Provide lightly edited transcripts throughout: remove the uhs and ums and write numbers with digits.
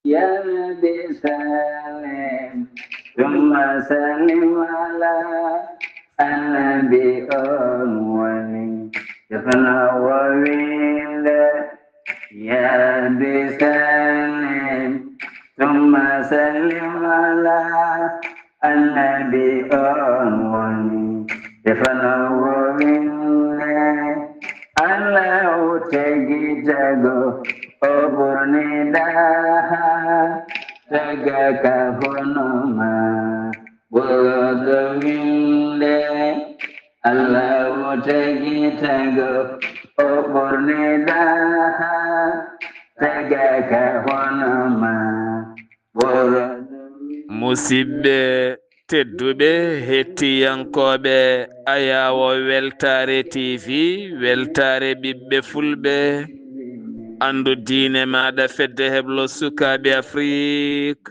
يا بسلام ثم سلم على النبي أول يفنى وويل يا بسلام ثم سلم على النبي أول يفنى وويل Allah utegi jago obone daha taga kahonoma bodoginde Allah utegi jago obone daha taga kahonoma musidɓe tedduɓe hettiyankoɓe ayawo weltare tv weltare ɓiɓɓe fulɓe andu diine maɗa fedde heblo sukaɓe afrique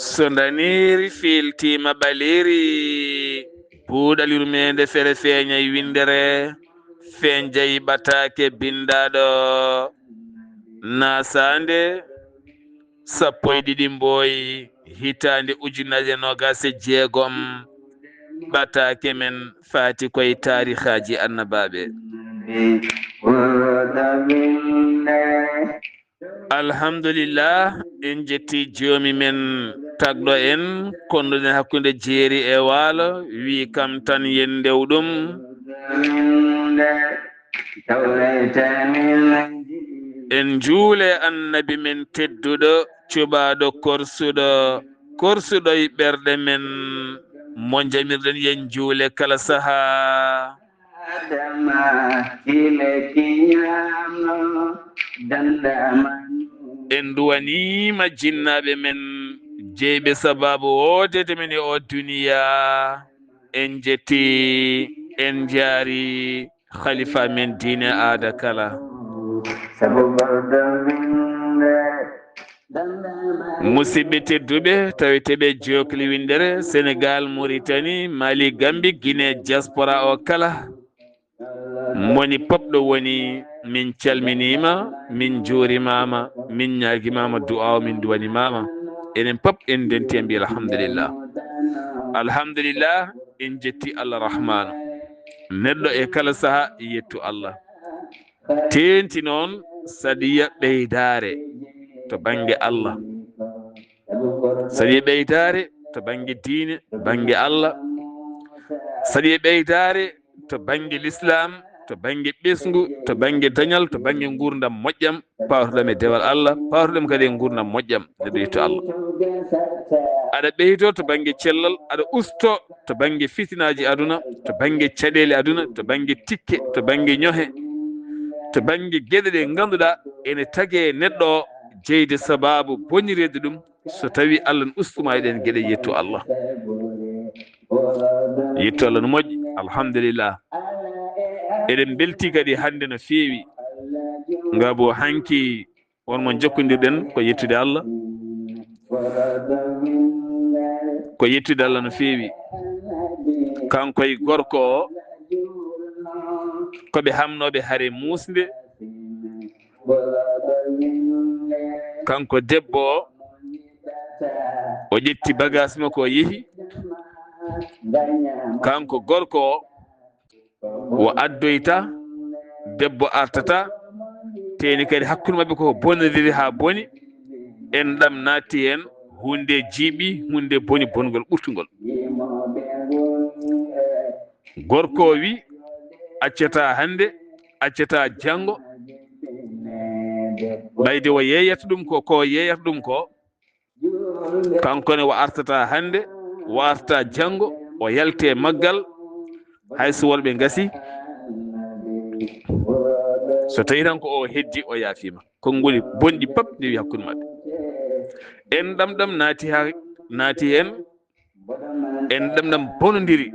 so daniri filtima ɓaleri buuɗal yurmede fere feeñay windere fen jayi ɓatake bindaɗo nasande sappo e ɗiɗi mboyi hitande ujunnaje nogase jeegom ɓatake men fati koye tarihaji annabaɓe alhamdulillah en jetti joomi men tagɗo en konduɗen hakkude jeeri e waalo wi kam tan yen ndewɗum en juule annabi men tedduɗo cuɓaɗo korsuɗo e ɓerɗe men mo jamirɗen yen juule kala saaha en duwanima jinnaɓe men jeyɓe sababu wodede men e o duniya en jetti en jaari khalifa men diine aada kala musidɓe tedduɓe taweteɓe jokli windere sénégal mauritanie mali gambi guinée diaspora o kala moni popɗo woni min calminima min juurimama min ñaguimama du'aw min duwanimama enen pop en denti en mbi alhamdulillah alhamdulillah en jetti allah rahmanu neɗɗo e kala saaha yettu allah tenti noon sadiya ɓeydare to banggue allah sadiya ɓeydare to banggue diine banggue allah sadiya ɓeydare to banggue l'islam to banggue ɓesgu to banggue dañal to banggue gurdam moƴƴam pawtoɗam e dewal allah pawtoɗam kadi e gurdam moƴƴam neɗɗo yetto allah aɗa ɓeydo to banggue cellal aɗa usto to banggue fitinaji aduna to banggue caɗele aduna to banggue tikke to banggue ñohe to banggue gueɗe ɗe ganduɗa ene tague neɗɗo o jeyde sababu bonirede ɗum so tawi allah ne ustuma eɗen gueɗe yettu allah yettu allah no moƴƴi alhamdulillah eɗen belti kadi hande no feewi ngabo hanki wonmo jokkodirɗen ko yettude allah ko yettude allah no feewi kankoye gorko o koɓe hamnoɓe haare musde kanko debbo o ƴetti bagage makko o yeehi kanko gorko o addoyta debbo artata teni kadi hakkude mabɓe koko bonodiri ha boni en ɗam natti hen hunde jiiɓi hunde boni bongol ɓurtugol gorko wi accata hande accata janggo ɓayde o yeyata ɗum ko yeyata ɗum ko kankone o artata hande o artata janggo o yalte maggal hayso worɓe gasi so tawi tan ko o heddi o yaafima konngoli bonɗi pap ndewi hakkude mabɓe en ɗamɗam naati hen en ɗamɗam bonodiri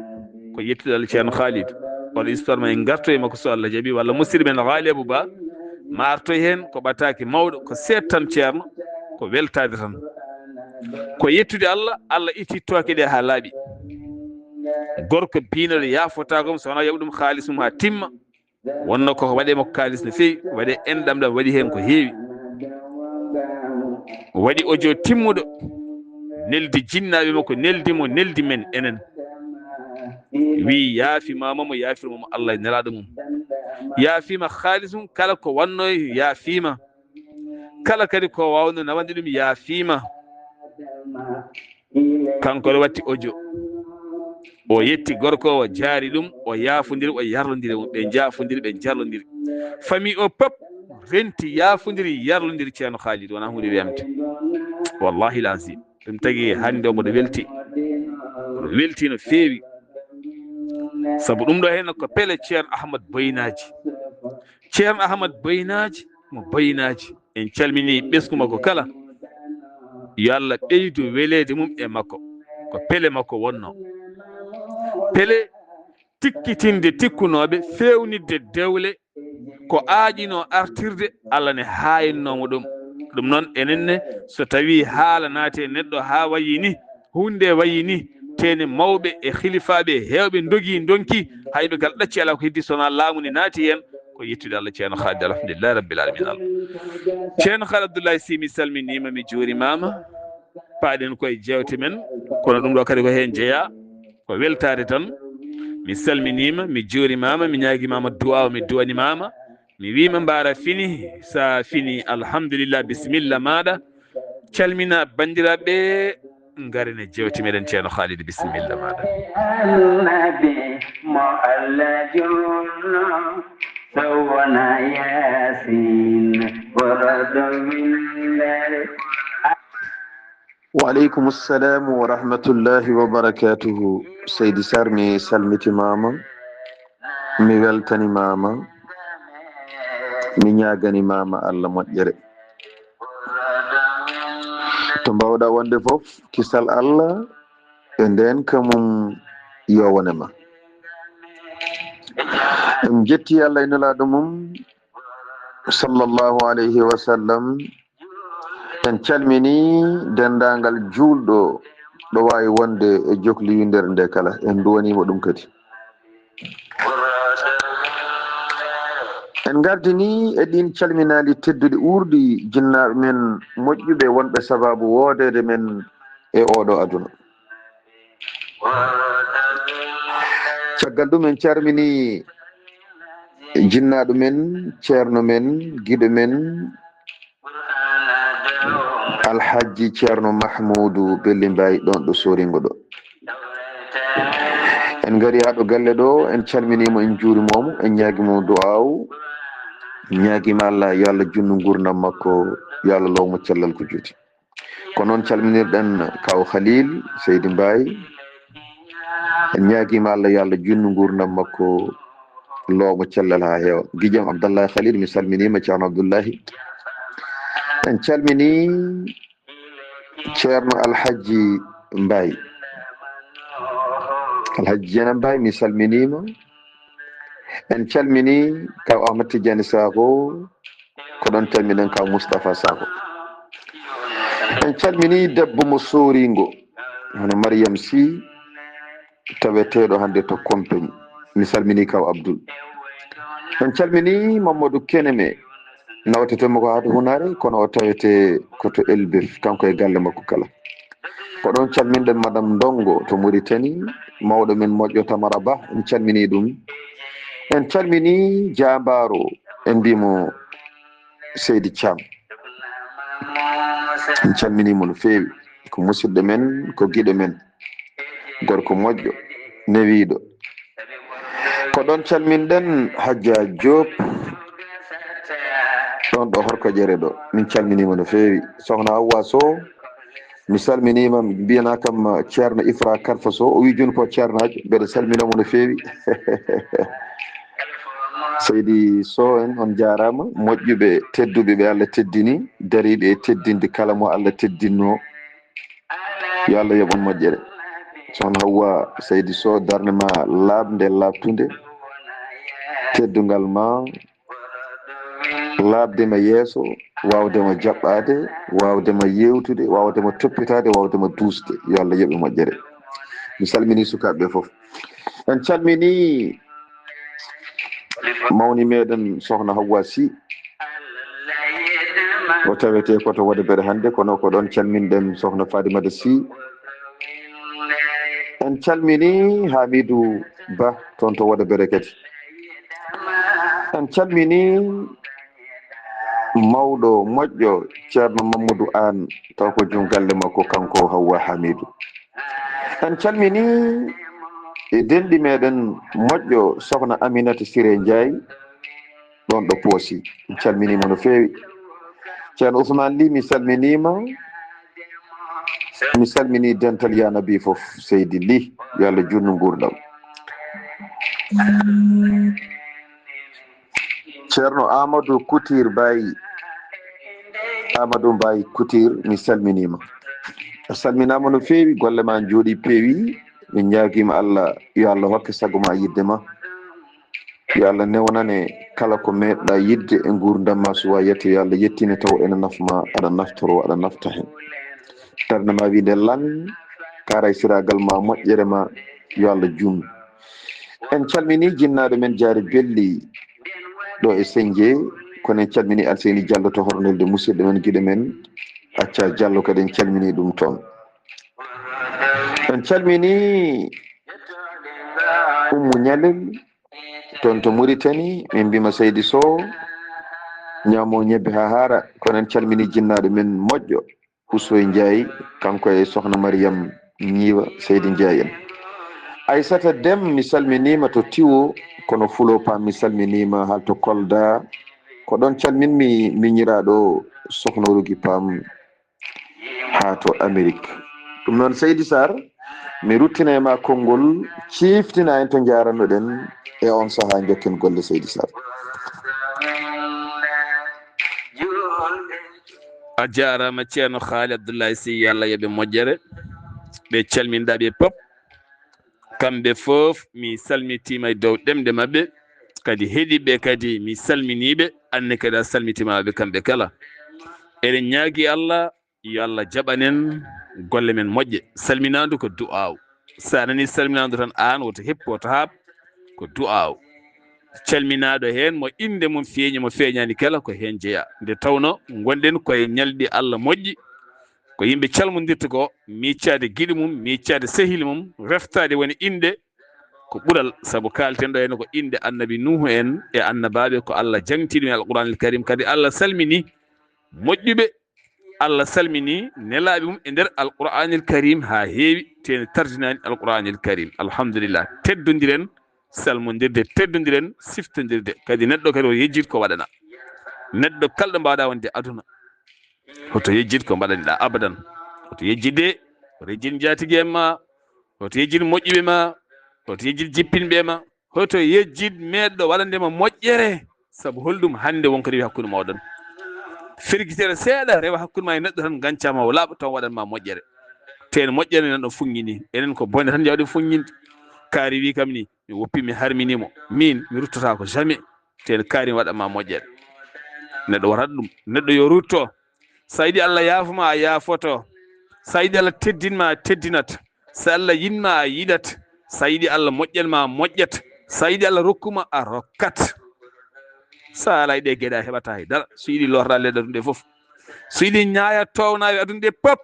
ko yettude Allah ceerno Khalid oɗo histoire ma en garto e makko so Allah jaaɓi walla musidɗo men Haali Abou Ba ma artoy hen ko ɓataki mawɗo ko seeɗa tan ceerno ko weltade tan ko yettude Allah Allah ittitoke ɗe ha laaɓi gorko piinol yaafotagom so wona yaɓu ɗum haalisum ha timma wonno koko waɗe makko kalis no feewi waɗe enɗam ɗam waɗi hen ko heewi waɗi audio timmuɗo neldi jinnaɓe makko neldimo neldi men enen wi yaafimamamo yaafirmomo Allah e nelaɗo mum yaafima haalis mum kala ko wanno yaafima kala kadi ko wawno nawande ɗum yaafima kanko ɗo watti audio o yetti gorko o jaari ɗum o yaafodiri o yarlodiri mum ɓe jaafodiri ɓe jarlodiri famille o pop renti yaafodiri yarlodiri ceerno Khalid wona hunde wiyamte wallahi lazim ɗum tagui hande o mboɗo welti no feewi saabu ɗum ɗo hen ko pele ceerno Ahmad Boynaji mo Boynaji en calmini ɓesgu makko kala yo Allah ɓeydu welede mum e makko ko pele makko wonno pele tikkitinde tikkunoɓe fewnidde dewle ko aaƴino artirde Allah ne hayinnomo ɗum noon enenne so tawi haala naate neɗɗo ha wayi ni hunde wayi ni tene mawɓe e khalifaɓe hewɓe dogi donki hayɓe kala ɗacci ala ko heddi sona laamu ni naati hen ko yettude Allah ceerno Khalid alhamdulillahi rabbil alamin Allah ceerno Khalid Abdoulaye Sy mi salminima mi juurimama paaɗen koye jewte men kono ɗum ɗo kadi ko hen jeeya ko weltare tan mi salminima mi juurimama mi ñaguimama duwaw mi duwanimama mi wima mbara fini sa fini alhamdulillah bisimilla maɗa calmina bandiraɓe garine jewte meɗen ceerno Khalid bisimilla maɗa annabi mo Allah jonno sowona yasin warado minne وعليكم السلام ورحمة الله وبركاته سيدي سار مي سلمتي ماما مي weltani mama mi ñagani mama Allah moƴƴere to mbawɗa wonde fof kisal Allah e nden kamum yowonema en jetti Allah e nelaɗo mum sallallahu alayhi wa sallam en calmini dendagal julɗo ɗo wawi wonde e jokliwi nder nde kala en duwanima ɗum kadi en gardini e ɗin calminali tedduɗe urdi jinnaɓe men moƴƴuɓe wonɓe sababu wodede men e oɗo aduna caggal ɗum en calmini jinnaɗo men ceerno men guiɗo men alhaji ceerno Mahmoudou Belli Mbaye ɗon ɗo soringo ɗo en gari ha ɗo galle ɗo en calminimo en juurimomo en ñaguimo du'aw ñaguima Allah yo Allah junnu gurdam makko yo Allah lowmo cellal ko juuti ko noon calminirɗen kaw Khalil Seydi Mbaye en ñaguima Allah yo Allah junnu gurdam makko lowmo cellal ha heewa guijam Abdallahi Khalil mi salminima ceerno Abdoullahi en calmini ceerno alhaji Mbaye alhaji Jena Mbaye mi salminima en calmini kaw Ahmad Tidiane Sakho ko ɗon calminen kaw Moustapha Sakho en calmini debbo mo soringo hono Mariam Sy taweteɗo hande to compagnie mi salmini kaw Abdoul en calmini Mamadou Keneme nawtetemo ko haade hunare kono o tawete koto Elbef kanko e galle makko kala ko ɗon calminɗen madame Ndongo to Mauritanie mawɗo men moƴƴo Tamara Ba en calmini ɗum en calmini Jambaro en mbimo Seydi Thiam en calminimo no feewi ko musidɗo men ko guiɗo men gorko moƴƴo newiɗo ko ɗon calminɗen Hadja Diop ɗon ɗo horko jere ɗo min calminima no feewi sohna Hawwa Sow mi salminima mbiyana kam ceerno Ifra Karfa Sow o wi joni ko ceernajo mbeɗa salminamo no feewi Seydi Sow en on jarama moƴƴuɓe tedduɓe ɓe Allah teddini dariɓe e teddinde kala mo Allah teddinno yo Allah yoɓon moƴƴere sohna Hawwa Seydi Sow darde ma labde labtude teddugal ma labdema yeeso wawdema jaɓɓade wawdema yewtude wawdema toppitade wawdema dusde yo Allah yoɓe moƴƴere mi salmini sukaɓe foof en calmini mawni meɗen sohna Hawwa Sy o tawete koto Wodebere hande kono ko ɗon calminɗen sohna Fatimata Sy en calmini Hamidou Ba toon to Wodebere kadi en calmini mawɗo moƴƴo ceerno Mamadou An taw ko jom galle makko kanko Hawwa Hamidou en calmini e denɗi meɗen moƴƴo sohna Aminata Siré Ndiaye ɗon ɗo Poosi en calminimo no feewi ceerno Ousmane Ly mi salminima mi salmini dental Yanabi fof Seydi Ly yo Allah junnu gurdam ceerno Amadou Coutir Baye Amadou Mbaye Coutir mi salminima a salminama no feewi golle ma jooɗi peewi min ñaguima Allah yo Allah hokke sago ma yidde ma yo Allah newnane kala ko meɗɗa yidde e gurdam ma suwa yette yo Allah yettine taw ene nafma aɗa naftoro aɗa nafta hen darde ma winde lan karay siragal ma moƴƴere ma yo Allah junnu en calmini jinnaɗo men Jaari Belli ɗo e Sengue kono en calmini Alseyni Diallo to hornelde musidɗo men guiɗo men Acca Diallo kadi en calmini ɗum toon en calmini Oumou Ñalel toon to Mauritanie min mbima Seydi Sow ñamo ñebbe ha haara kono en calmini jinnaɗo men moƴƴo Ousoy Ndiaye kanko e sohna Mariam Ñiwa Seydi Ndiaye en Aissata Dem mi salminima to Tiwo kono Fulo Pam mi salminima hal to Kolda ko ɗon calminmi miñiraɗo sohna Rougui Pam ha to Amérique ɗum noon Seydi Sarr mi ruttina e ma konngol ciftina en to jarannoɗen e on saaha jokken golle Seydi Sarr a jarama ceerno Haali Abdoulaye Sy Allah yoɓe moƴƴere ɓe calminɗaɓe pop kamɓe fof mi salmitima e dow ɗemɗe mabɓe kadi heeɗiɓe kadi mi salminiɓe anne kadi a salmitimaɓe kamɓe kala eɗen ñaagui Allah yo Allah jaɓanen golle men moƴƴe salminadu ko du'aw sa nani salminadu tan an woto heppu woto haab ko du'aw calminaɗo hen mo inde mum feeñi mo feeñani kala ko hen jeeya nde tawno gonɗen koye ñalɗi Allah moƴƴi ko yimɓe calmodirta ko miccade guiɗi mum miccade sehili mum reftade woni inde ko ɓuural saabu kalten ɗo henne ko inde annabi Nuhu en e annabaɓe ko Allah jangtiɗum e alqouranil karim kadi Allah salmini moƴƴuɓe Allah salmini nelaɓe mum e nder alqouranil karim ha heewi tene tardinani alqouranil karim alhamdulillah teddodiren salmodirde teddodiren siftodirde kadi neɗɗo kadi o yejjid ko waɗana neɗɗo kalɗo mbawɗa wonde aduna hoto yejjid ko mbaɗaniɗa abadan hoto yejjide hoto yejjid jatigue en ma hoto yejjid moƴƴuɓe ma hoto yejjid jippinɓe ma hoto yejjid meɗɗo waɗandema moƴƴere saabu holɗum hande wonko rewi hakkude moɗon firguitere seeɗa rewa hakkude ma e neɗɗo tan gancama o laaɓa taw waɗanma moƴƴere ten moƴƴere nanɗo funñini enen ko bonde tan jawɗe funñinde kaari wi kam ni mi woppi mi harminimo min mi ruttata ko jamais ten kaari waɗanma moƴƴere neɗɗo waɗat ɗum neɗɗo yo rutto sa yiiɗi Allah yaafuma a yaafoto sa yiiɗi Allah teddinma a teddinat so Allah yinma a yiɗat sa yiiɗi Allah moƴƴanma a moƴƴat sa yiiɗi Allah rokkuma a rokkat sa ala e ɗe gueɗe a heɓata haydara so yiiɗi lorɗa leɗɗe aduna ɗe foof so yiiɗi ñaaya townawi aduna ɗe pop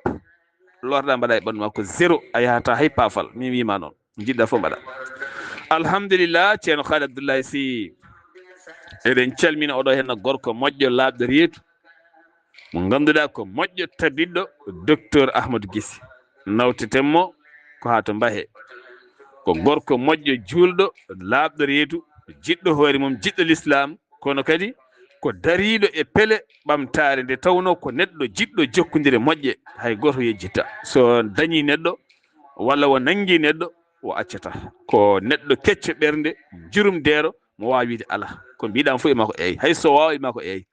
lorɗa mbaɗa e ɓandu ma ko zéro a yahata hay paafal min wima noon jiɗɗa foof mbaɗa alhamdulillah ceerno Haali Abdoulaye Sy eɗen calmina oɗo henna gorko moƴƴo laaɓɗo reedu mo ganduɗa ko moƴƴo tabidɗo docteur Ahmadou Guissé nawtetenmo ko ha to Mbahe ko gorko moƴƴo julɗo laaɓɗo reedu jiɗɗo hoore mum jiɗɗo l'islam kono kadi ko dariɗo e peele ɓamtare nde tawno ko neɗɗo jiɗɗo jokkodire moƴƴe hay goto yejjitta so dañi neɗɗo walla o nangui neɗɗo o accata ko neɗɗo kecco ɓernde jurumdero mo wawi wiide ala ko mbiɗam fo e mako eyi hayso wawa e mako eyi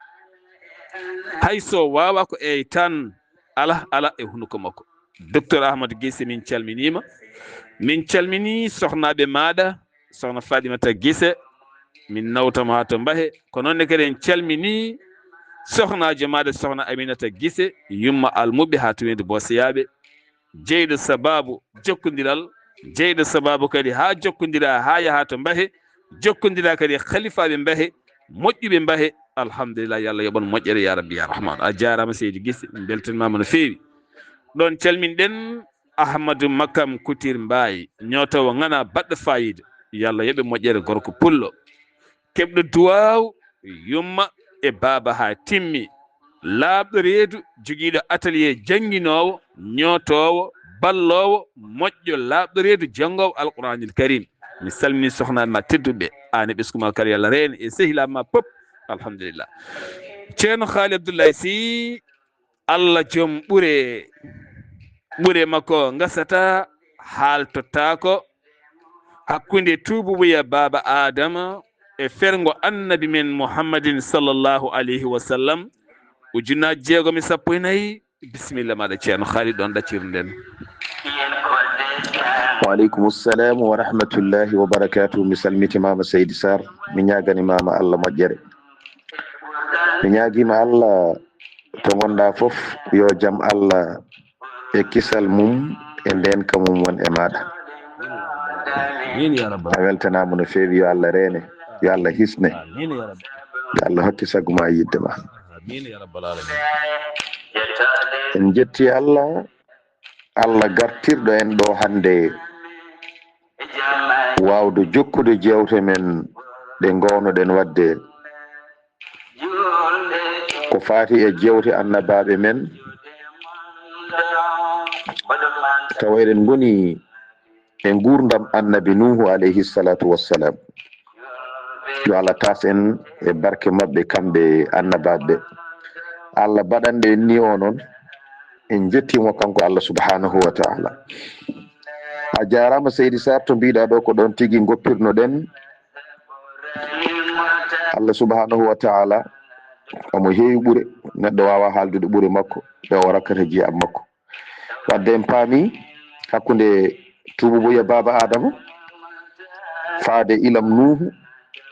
hayso wawa ko eyi tan ala ala e hunduko makko docteur Ahmadou Guissé min calminima min calmini sohnaɓe maɗa sohna Fatimata Guissé min nawtama ha to Mbahe ko noonne kadi en calmini sohnajo maɗa sohna Aminata Guissé yumma almuɓe ha to winde Bosiyaɓe jeyɗo sababu jokkodiral jeyɗo sababu kadi ha jokkondira ha yaha to mbahe jokkondira kadi khalifaɓe mbahe moƴƴuɓe mbahe alhamdulillah yo Allah yoɓon moƴƴere ya rabbi ya rahman a jarama seydi Guissé min beltanimama no fewi ɗon calminɗen Ahmadou Makam Coutir Mbaye ñotowo ngana baɗɗo fayida yo Allah yoɓe moƴƴere gorko pullo keɓɗo duwaw yumma e baba ha timmi laaɓɗo reedu joguiɗo atelier jangguinowo ñootowo ballowo moƴƴo laaɓɗo reedu janngowo alquranil karim mi salmini sohnaɓe ma tedduɓe an e ɓesguma kadi Allah reena e sehilaɓe ma pop alhamdulillah ceerno Haali Abdoulaye Sy Allah joom ɓuure makko gasata haaltottako hakkude tububuya baba adama e fergo annabi men Muhammadin sallllahu alayhi wa sallam ujunnaji 614 bisimilla maɗa ceerno Haali ɗon ɗaccir nden waaleykum salam wa rahmatullahi wa barakatuh mi salmitimama Seydi Sarr mi ñaganimama Allah moƴƴere mi ñaguima Allah to gonɗa foof yo jaam Allah e kisal mum e ndenka mum won e maɗa a weltanama no fewi yo Allah reene yo Allah hisne yo Allah hokki sago ma yidde ma en jetti Allah gartirɗo en ɗo hande wawde jokkude jewte men ɗe gownoɗen wadde ko fati e jewte annabaɓe men tawa eɗen goni e gurdam annabi Nuhu alayhi salatu wassalam yo Allah tas en e barke mabɓe kamɓe annabaɓe Allah baɗanɗe en ni o noon en jettimo kanko Allah subhanahu wa ta'ala a jarama Seydi Sarr to mbiɗa ɗo ko ɗon tigui goppirno ɗen Allah subhanahu wa ta'ala omo heewi ɓuure neɗɗo wawa haaldude ɓuure makko e o rakkata jiyam makko wadde en paami hakkude tububuya baba adama faade ilam Nuhu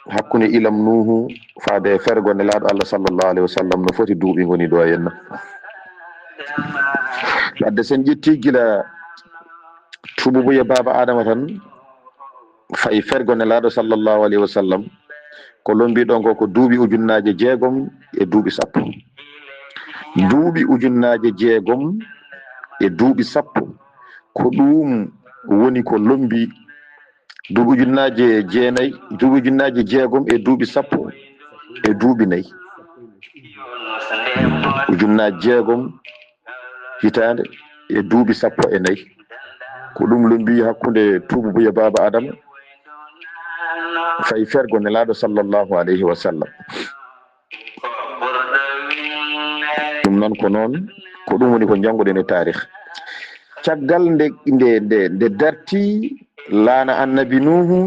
hakkude ilam Nuhu faade fergo nelaɗo Allah sallllahu alayhi wa sallam no foti duuɓi goni ɗo henna wadde sen ƴetti gila tububuya baba adama tan fayi fergo nelaɗo sallllahu alayhi wa sallam ko lombiɗon ko duuɓi ujunnaje 6 e duuɓi 10 duuɓi ujunnaje 6 e duuɓi 10 ko ɗum woni ko lombi duuɓi ujunnaje 9 duuɓi ujunnaje 6 e duuɓi 10 e duuɓi 4 ujunnaje 6 hitande e duuɓi 14 ko ɗum lombi hakkude tububuya baba adama fayi fergo nelaɗo sallllahu alayhi wa sallam ɗum noon ko noon ko ɗum woni ko jannguɗen e tarikh caggal nde darti laana annabi Nuhu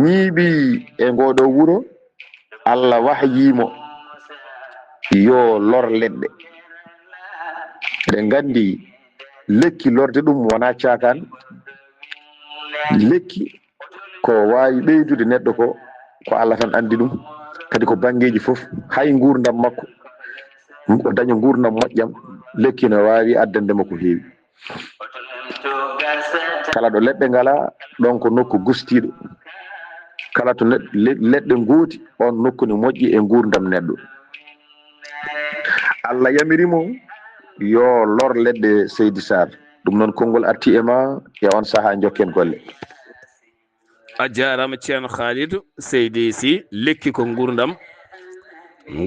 ñiiɓi e ngoɗo wuro Allah wahyimo yo lor leɗɗe eɗen gandi lekki lorde ɗum wona cakan lekki ko wawi ɓeydude neɗɗo ko Allah tan andi ɗum kadi ko bangeji foof hay gurdam makko o daña gurdam moƴƴam lekki no wawi addandema ko heewi kala ɗo leɗɗe ngala ɗon ko nokku gustiɗo kala to leɗɗe gooti on nokku ne moƴƴi e gurdam neɗɗo Allah yamirimo yo lor leɗɗe Seydi Sarr ɗum noon konngol arti e ma e on saaha jokken golle a jarama ceerno Khalidou Seydi Sy lekki ko gurdam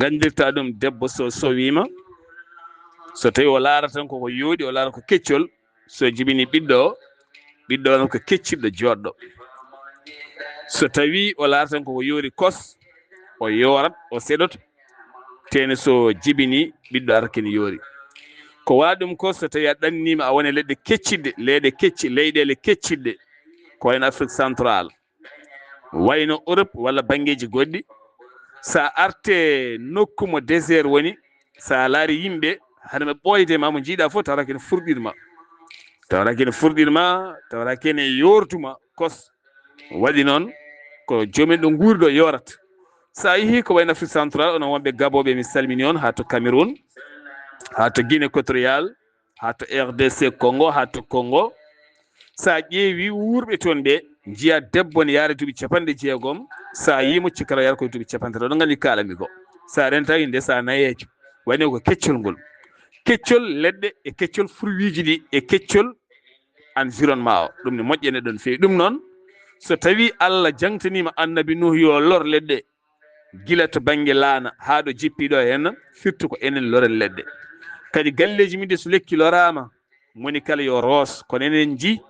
gandirta ɗum debbo so sowima so tawi o laara tan koko yooɗi o laara ko keccol so jibini ɓiɗɗo noon ko kecciɗɗo joɗɗo so tawi o laara tan koko yoori kos o yorat o seɗoto tene so jibini ɓiɗɗo ara kene yoori ko waɗi ɗum ko so tawi a ɗannima a woni leɗɗe kecciɗɗe leyɗele kecciɗɗe ko wayno Afrique central wayno Europe walla bangeji goɗɗi sa arte nokku mo désert woni sa laari yimɓe hade ɓe ɓoyde ma mo jiiɗa fof tawata kene furɗirma tawata kene yortuma kos waɗi noon ko joomum ɗo guuri ɗo yorata sa yeehi ko wayno Afrique central onon wonɓe gaboɓe mi salmini on ha to Cameroun ha to Guinée équatorial ha to RDC Congo ha to Congo sa ƴeewi wuurɓe toon ɓe jiya debbo ne yaara duuɓi 60 sa yimo cikara yara koye duuɓi 50 ɗo gandi kalami ko sa rentaki nde sa nayejo wani ko keccol ngol keccol leɗɗe e keccol fruit ji ɗi e keccol environnement o ɗum ne moƴƴene ɗon fewi ɗum noon so tawi Allah jangtanima annabi Nuh yo lor leɗɗe gila to banggue laana ha ɗo jippiɗo henna firti ko enen loren leɗɗe kadi galleji min de so lekki lorama moni kala yo roos kono enen ji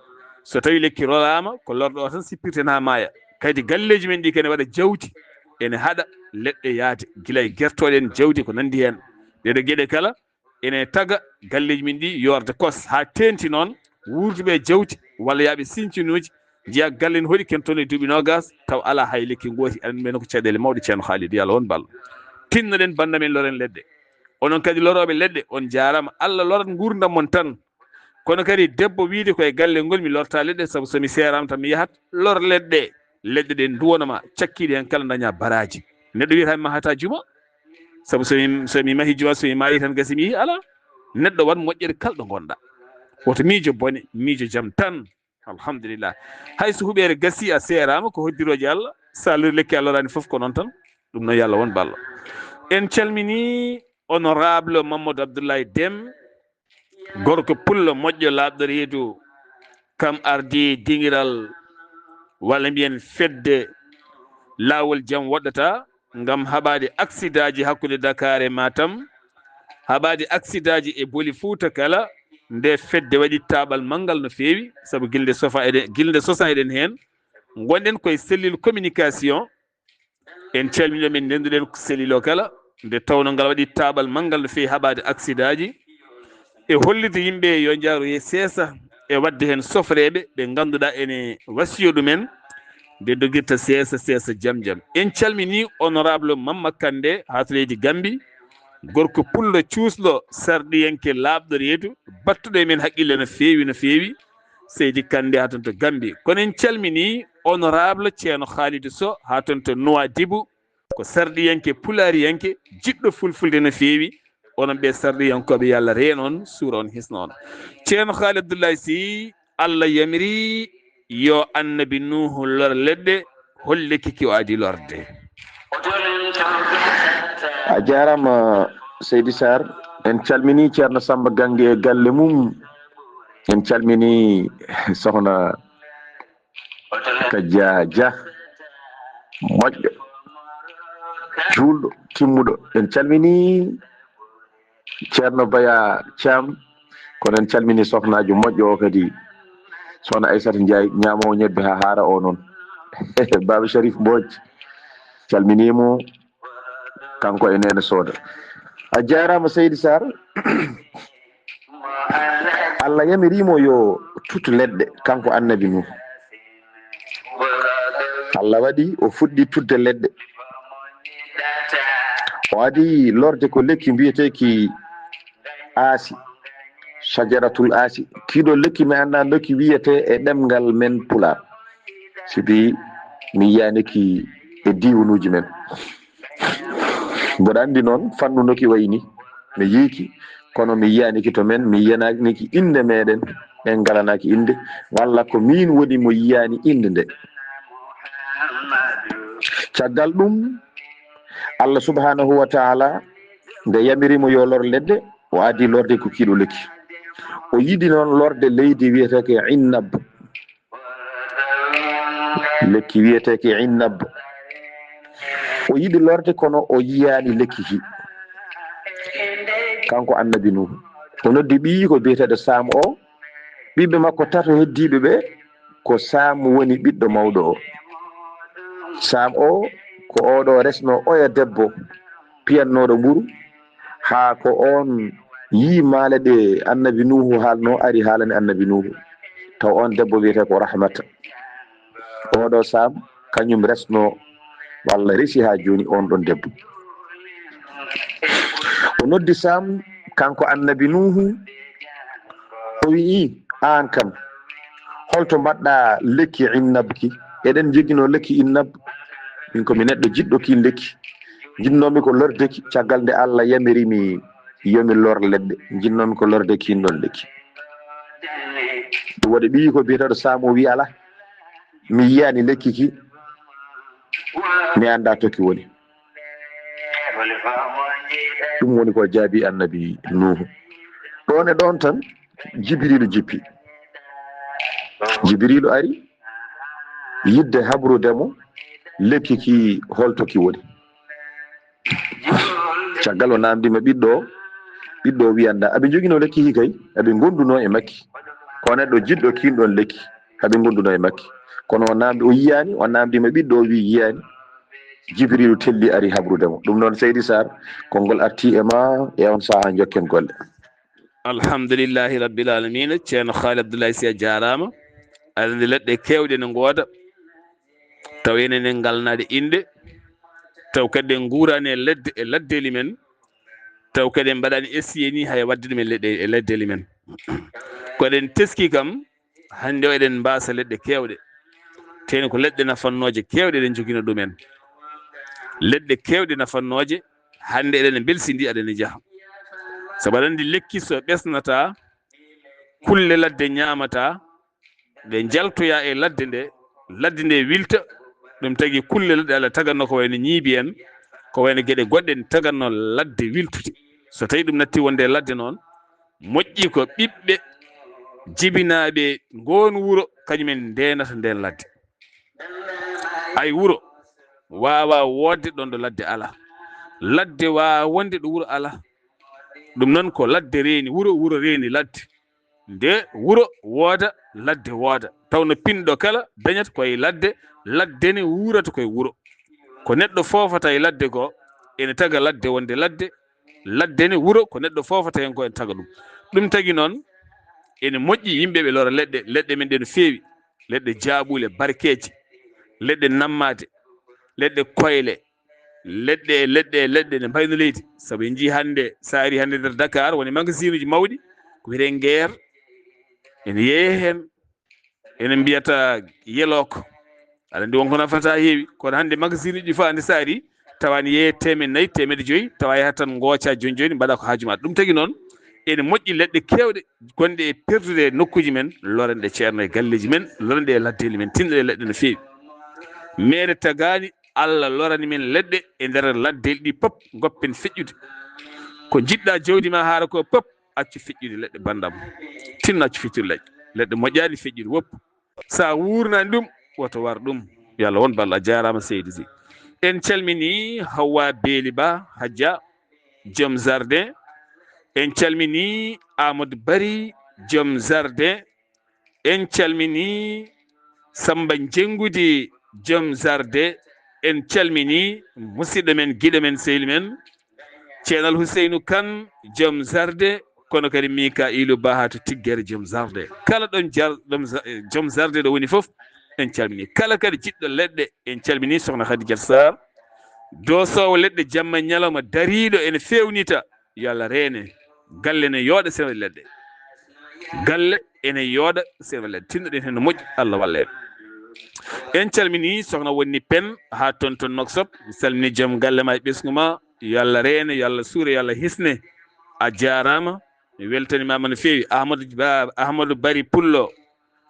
so tawi lekki lorama ko lorɗo o tan sippirten ha maaya kadi galleji men ɗi kene waɗa jawdi ene haɗa leɗɗe yaade gila e guertoɗe en jawdi ko nandi hen ɗeɗo gueɗe kala ene taga galleji min ɗi yorde kos ha tenti noon wurduɓe jawdi walla yaaɓe sincinuji jiya galle ne hoɗi ken toon e duuɓi nogas taw ala hay lekki gooti aɗa men ko caɗele mawɗe ceerno Halidou yo Allah won ballo tinnoɗen banda men loren leɗɗe onon kadi loroɓe leɗɗe on jarama Allah lorat gurdam mon tan kono kadi debbo wiide koye galle ngol mi lorta leɗɗe saabu somi serama tan mi yahat lor leɗɗe leɗɗe ɗe duwonoma cakkiɗe hen kala daña baraji neɗɗo wiyata mi mahata juma saabu somi mahi juma somi maayi tan gasi mi yi ala neɗɗo wat moƴƴere kala ɗo gonɗa woto miijo bone miijo jaam tan alhamdulillah hayso huɓere gasi a serama ko hoddiroje Allah sa lori lekki a lorani foof ko noon tan ɗum noon yo Allah won ballo en calmini honorable Mamadou Abdoulaye Déme gorko pullo moƴƴo laaɓɗo reedu kam ardi dingiral walla mbiyen fedde laawol jaam woɗɗata ngam haɓade accident ji hakkude Dakar e Matam haɓade accident ji e Boli Fouta kala nde fedde waɗi taɓal manggal no feewi saabu gilde sosa eɗen hen gonɗen koye cellule communication en calmini men ndenduɗen cellule o kala nde tawno ngal waɗi taɓal manggal no feewi haɓade accident ji e hollide yimɓe yo jaaru e seesa e wadde hen sofreɓe ɓe ganduɗa ene wasiyo ɗumen nde doguirta seesa jaam en calmini honorable Mamma Kandé ha to leydi Gambie gorko pullo cuusɗo sarɗiyanke laaɓɗo reedu battuɗo e men haqqille no feewi Seydi Kandé ha toon to Gambie kono en calmini honorable ceerno Halidou Sow ha toon to Nouadhibou ko sarɗiyanke pulariyanke jiɗɗo fulfulde no feewi onon ɓe sarɗiyankoɓe yo Allah reen on suura on hisno on ceerno Haali Abdoulaye Sy Allah yamiri yo annabi Nuhu lor leɗɗe holleki ki o adi lorde a jarama Seydi Sarr en calmini ceerno Samba Gangue e galle mum en calmini sohna Kadia Dia moƴƴo julɗo timmuɗo en calmini ceerno Baya Thiam kono en calmini sohnajo moƴƴo o kadi sohna Aissata Ndiaye ñamowo ñebbe ha haara o noon Baba Sharif Mbodj calminimo kanko e nene Soda a jarama Seydi Sarr Allah yamirimo yo tutu leɗɗe kanko annabi Nuh Allah waɗi o fuɗɗi tudde leɗɗe o adi lorde ko lekki mbiyeteki aasi shajaratul aasi kiɗo lekki mi anda dokki wiyete e ɗemgal men pular sibi mi yiyaniki e diwnuji men mboɗa andi noon fannu noki wayni mi yiiki kono mi yiyaniki to men mi yiyaniki inde meɗen en galanaki inde walla ko min woni mo yiyani inde nde caggal ɗum Allah subhanahu wa ta'ala nde yamirimo yo lor leɗɗe o adi lorde ko kiɗo lekki o yiɗi noon lorde leydi wiyeteke innab lekki wiyeteke innab o yiɗi lorde kono o yiyani lekki ki kanko annabi Nuh o noddi ɓii ko biyetede Sam o ɓiɓɓe makko tato heddiɓe ɓe ko Sam woni ɓiɗɗo mawɗo o Sam o ko oɗo resno oya debbo piyannoɗo ɓuru ha ko on yi maale ɗe annabi Nuhu haalno ari haalani annabi Nuhu taw on debbo wiyete ko Rahmata oɗo Sam kañum resno walla resi ha joni on ɗon debbo o noddi Sam kanko annabi Nuhu o wi'i an kam holto mbaɗɗa lekki innabki eɗen joguino lekki innab min komi neɗɗo jiɗɗo kin lekki jinnomi ko lordeki caggal nde Allah yamirimi yomi lor leɗɗe jinnomi ko lorde kinɗon lekki waɗi ɓi ko biyetaɗo Samo wi ala mi yiyani lekki ki mi anda toki woni ɗum woni ko jaabi annabi Nuhu ɗon e ɗon tan Jibrilu jippi Jibrilu ari yidde habrudemo lekki ki holtoki woni caggal o namdima ɓiɗɗo wiyanda aɓe jogino lekki ki kay aɓe gonduno e makki ko neɗɗo jiɗɗo kinɗon lekki aɓe gonduno e makki kono o yiyani o namdima ɓiɗɗo wi yiyani Jibrilu telli ari habrudemo ɗum noon Seydi Sarr konngol arti e ma e on saaha jokken golle. alhamdulillahi rabbil alamina ceerno Haali Abdoulaye Sy a jarama aɗa leɗɗe kewɗe ne gooda taw enen en galnade inde taw kadi en guurani e laddeli men taw kadi en mbaɗani essiyé ni hay wadde ɗumen e leddeli men ko eɗen teski kam hande o eɗen mbasa leɗɗe kewɗe teni ko leɗɗe nafannoje kewɗe eɗen jogino ɗumen leɗɗe kewɗe nafannoje hande eɗen belsidi aɗen jaaha sabu aɗa andi lekki so ɓesnata kulle ladde ñamata ɗe jaltoya e ladde nde wilta ɗum tagui kulle ladde Allah taganno ko wayno ñiibi en ko wayno gueɗe goɗɗe en taganno ladde wiltude so tawi ɗum natti wonde ladde noon moƴƴi ko ɓiɓɓe jibinaɓe ngoon wuuro kañumen ndenata nden ladde ay wuuro wawa wodde ɗon ɗo ladde ala ladde wawa wonde ɗo wuuro ala ɗum noon ko ladde reeni wuuro reeni ladde nde wuuro wooda ladde wooda tawno pinɗo kala dañata koye ladde ne wuurata koye wuuro ko neɗɗo fofata e ladde ko ene taga ladde wonde ladde ne wuuro ko neɗɗo fofata hen ko ene taga ɗum tagui noon ene moƴƴi yimɓeɓe lora leɗɗe men ɗe no feewi leɗɗe jaaɓule barkeje leɗɗe nammade leɗɗe koyle leɗɗe ne mbayno leydi saabu en jii hande sa ari hande nder Dakar woni magasin uji mawɗi ko wiyete Nguer ene yeeye hen enen mbiyata Yeloko aɗa andi wonko nafata heewi kono hande magasin uji fof ande sa ari tawani yeeye 400 500 tawa yahat tan gooca joni mbaɗa ko haaju ma ɗum tagui noon ene moƴƴi leɗɗe kewɗe gonɗe e perdude nokkuji men loren ɗe ceerno e galleji men loren ɗe e laddeli men tinɗe leɗɗe no feewi mere tagani Allah lorani men leɗɗe e nder laddeli ɗi pop goppen feƴƴude ko jiɗɗa jawdi ma haara ko pop accu feƴƴude leɗɗe bandam tinno accu feƴƴude leɗɗe moƴƴani feƴƴude woppu sa wurnani ɗum woto war ɗum yo Allah won ballo a jarama Seydi Sy en calmini Hawwa Beeli Ba Hadja joom jardin en calmini Amadou Bari joom jardin en calmini Samba Jengude joom jardin en calmini musidɗo men guiɗo men sehli men ceernal Houseynou Kane joom jardin kono kadi Mikailou Ba ha to Tiggere joom jardin kala ɗon joom jardin ɗo woni foof en calmini kala kadi jiɗɗo leɗɗe en calmini sokhna Khadija Sarr dosowo leɗɗe jamma ñalawma dariɗo ene fewnita yo Allah reene galle ne yooɗa sene leɗɗe galle ene yooɗa sene leɗɗe tinnoɗen hen no moƴƴi Allah walla en calmini sokhna Wonni Pen ha ton Noksop mi salmini joom galle ma e ɓesgu ma yo Allah reene yo Allah suura yo Allah hisne a jarama mi weltanimama no fewi Ahmadou Bari Pullo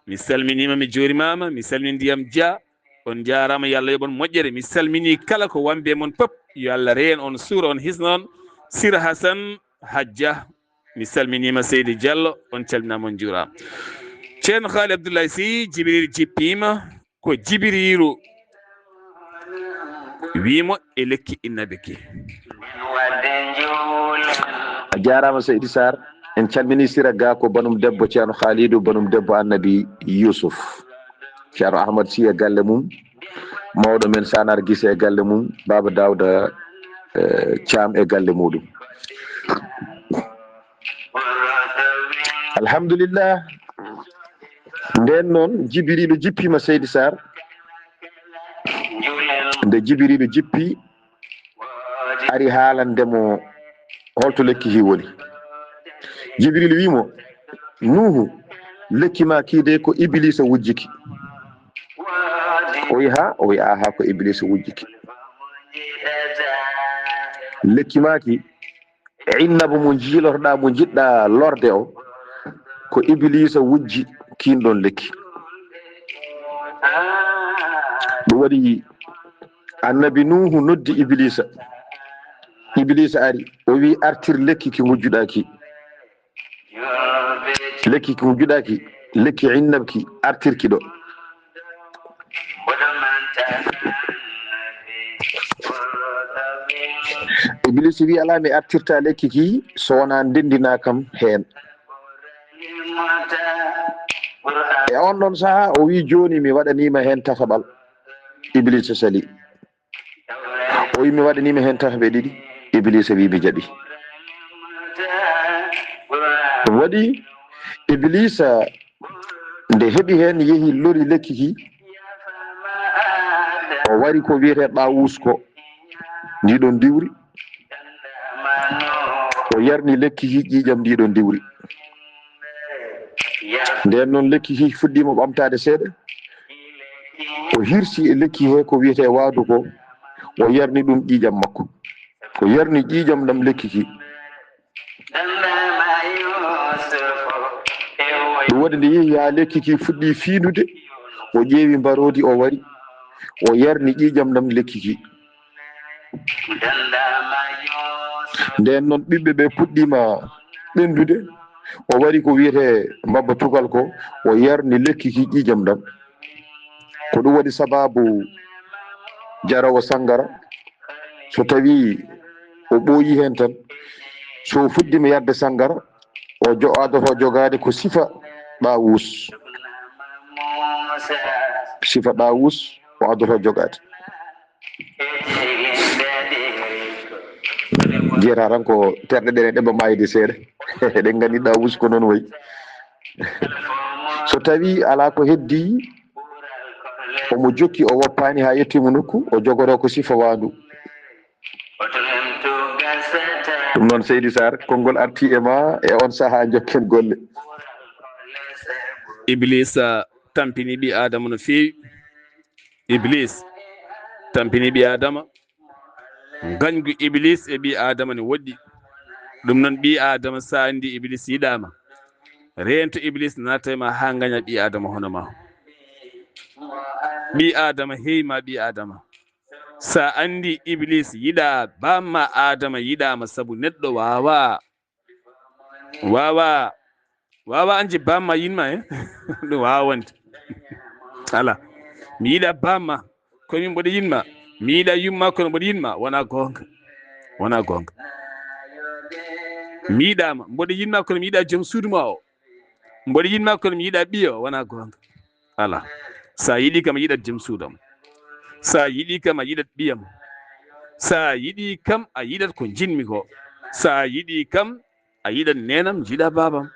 mi salminima mi jurimama mi salmini Ndiyam Dia on jarama yo Allah yoɓon moƴƴere mi salmini kala ko wambe mon pop yo Allah reen on suura on hisna on Sira Hassane Hadja mi salminima Seydi Diallo on calminama on juurama ceerno Haali Abdoulaye Sy Jibril jippima ko Jibrilu wimo e lekki innabe ki a jarama Seydi Sarr en calmini Sira ga ko banum debbo ceerno Khalidou banum debbo annabi Yousuf ceerno Ahmad Sy e galle mum mawɗo men Sanar Guisse e galle mum Baba Dawda Thiam e galle muɗum alhamdulillah nden noon Jibrilu jippima Seydi Sarr nde Jibrilu jippi ari haalandemo holto lekki hi woni Jibrilu wimo Nuhu lekki ma kiide ko Iblisa wujjiki o wi aha ko Iblisa wujjiki lekki maki innabu mo jiilorɗa mo jiɗɗa lorde o ko Iblisa wujji kinɗon lekki ɗum waɗi annabi nuhu noddi iblisa ari o wi artir lekki ki ngujjuɗaki lekki innabki artirki ɗo iblis wi ala mi artirta lekki ki so wona ndendina kam hen e on ɗon saha o wi joni mi waɗanima hen tataɓal iblis sali o wi mi waɗanima hen tataɓe ɗiɗi iblis wi mi jaɓi ɗum waɗi iblisa nde heɓi hen yeehi lori lekki ki o wari ko wiyete ɗawus ko ndiɗon diwri o yarni lekki ki ƴiƴam ndiɗon diwri nden noon lekki ki fuɗɗima ɓamtade seeɗa o hirsi e lekki he ko wiyete waadu ko o yarni ɗum ƴiƴam makko o yarni ƴiƴam ɗam lekki ki ɗum waɗi nde yeehi ha lekki ki fuɗɗi fiinude o ƴeewi mbarodi o wari o yarni ƴiƴam ɗam lekki ki nden noon ɓiɓɓe ɓe puɗɗima ɓendude o wari ko wiyete mbabba tugal ko o yarni lekki ki ƴiƴam ɗam ko ɗum waɗi sababu jarawo sangara so tawi o ɓooyi hen tan so fuɗɗima yarde sangara o adoto jogade ko sifa ɗawus o adoto jogade jiyata tan ko terɗe ɗen e ɗeɓa mayde seeɗa eɗen gandi ɗawus ko noon wayi so tawi ala ko heddi omo jokki o woppani ha yettima nokku o jogoto ko sifa wandu ɗum noon Seydi Sar konngol arti e ma e on saaha jokken golle iblis tampini ɓi adama no feewi iblis tampini ɓi adama gañgu iblis e ɓi adama ne woɗɗi ɗum noon ɓi adama sa andi iblis yiɗama rento iblis natayma ha gaña ɓi adama hono ma ɓi adama heyma ɓi adama sa andi iblis yiɗa bamma adama yiɗama saabu neɗɗo wawa anje bamma yinma e ɗum wawa wonde ala mi yiɗa bamma komin mboɗo yinma mi yiɗa yumma kono mboɗo yinma wona gonga mi yiɗama mboɗo yinma kono mi yiɗa joom suudu ma o mboɗo yinma kono mi yiɗa ɓiyo wona gonga ala sa yiɗi kam a yiɗat joom suudam sa yiɗi kam a yiɗat ɓiyam sa yiɗi kam a yiɗat ko jinmi ko sa yiɗi kam a yiɗat nenam jiiɗa babam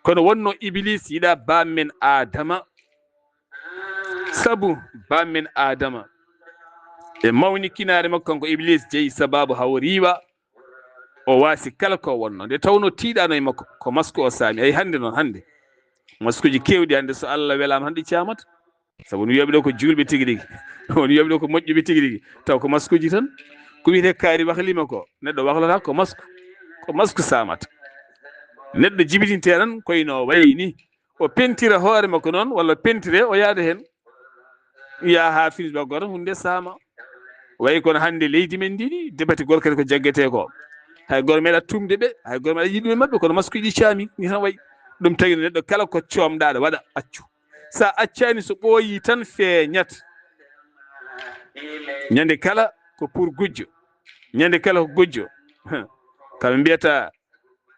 kono wonno iblis yiɗa bammen adama sabu bammen adama e mawni kinare makko kanko iblis jeeyi sababu hawo riiwa o wasi kala ko wonno nde tawno tiiɗano e makko ko masque o saami ay hande noon hande maskuji kewɗi hande so Allah welama hande camata sabu no wiyaɓe ɗo ko julɓe tigui rigui on wiyaɓe ɗo ko moƴƴuɓe tigui rigui taw ko maskuji tan ko wiyete kaari wahlima ko neɗɗo wahlata ko masque samata neɗɗo jibitinte tan koyno wayni o pentira hoore makko noon walla pentire o yaada hen ya ha finisba goto hunde sama wayi kono hande leydi men ndiɗi debati gorkati ko jaggete ko hay goto meeɗa tumde ɓe hay goto meeɗa yiɗude mabɓe kono masque ɗi caami ni tan wayi ɗum tagi neɗɗo kala ko comɗa aɗa waɗa accu sa accani so ɓooyi tan feeñat ñande kala ko pour gujjo ñande kala ko gujjo kamɓe mbiyata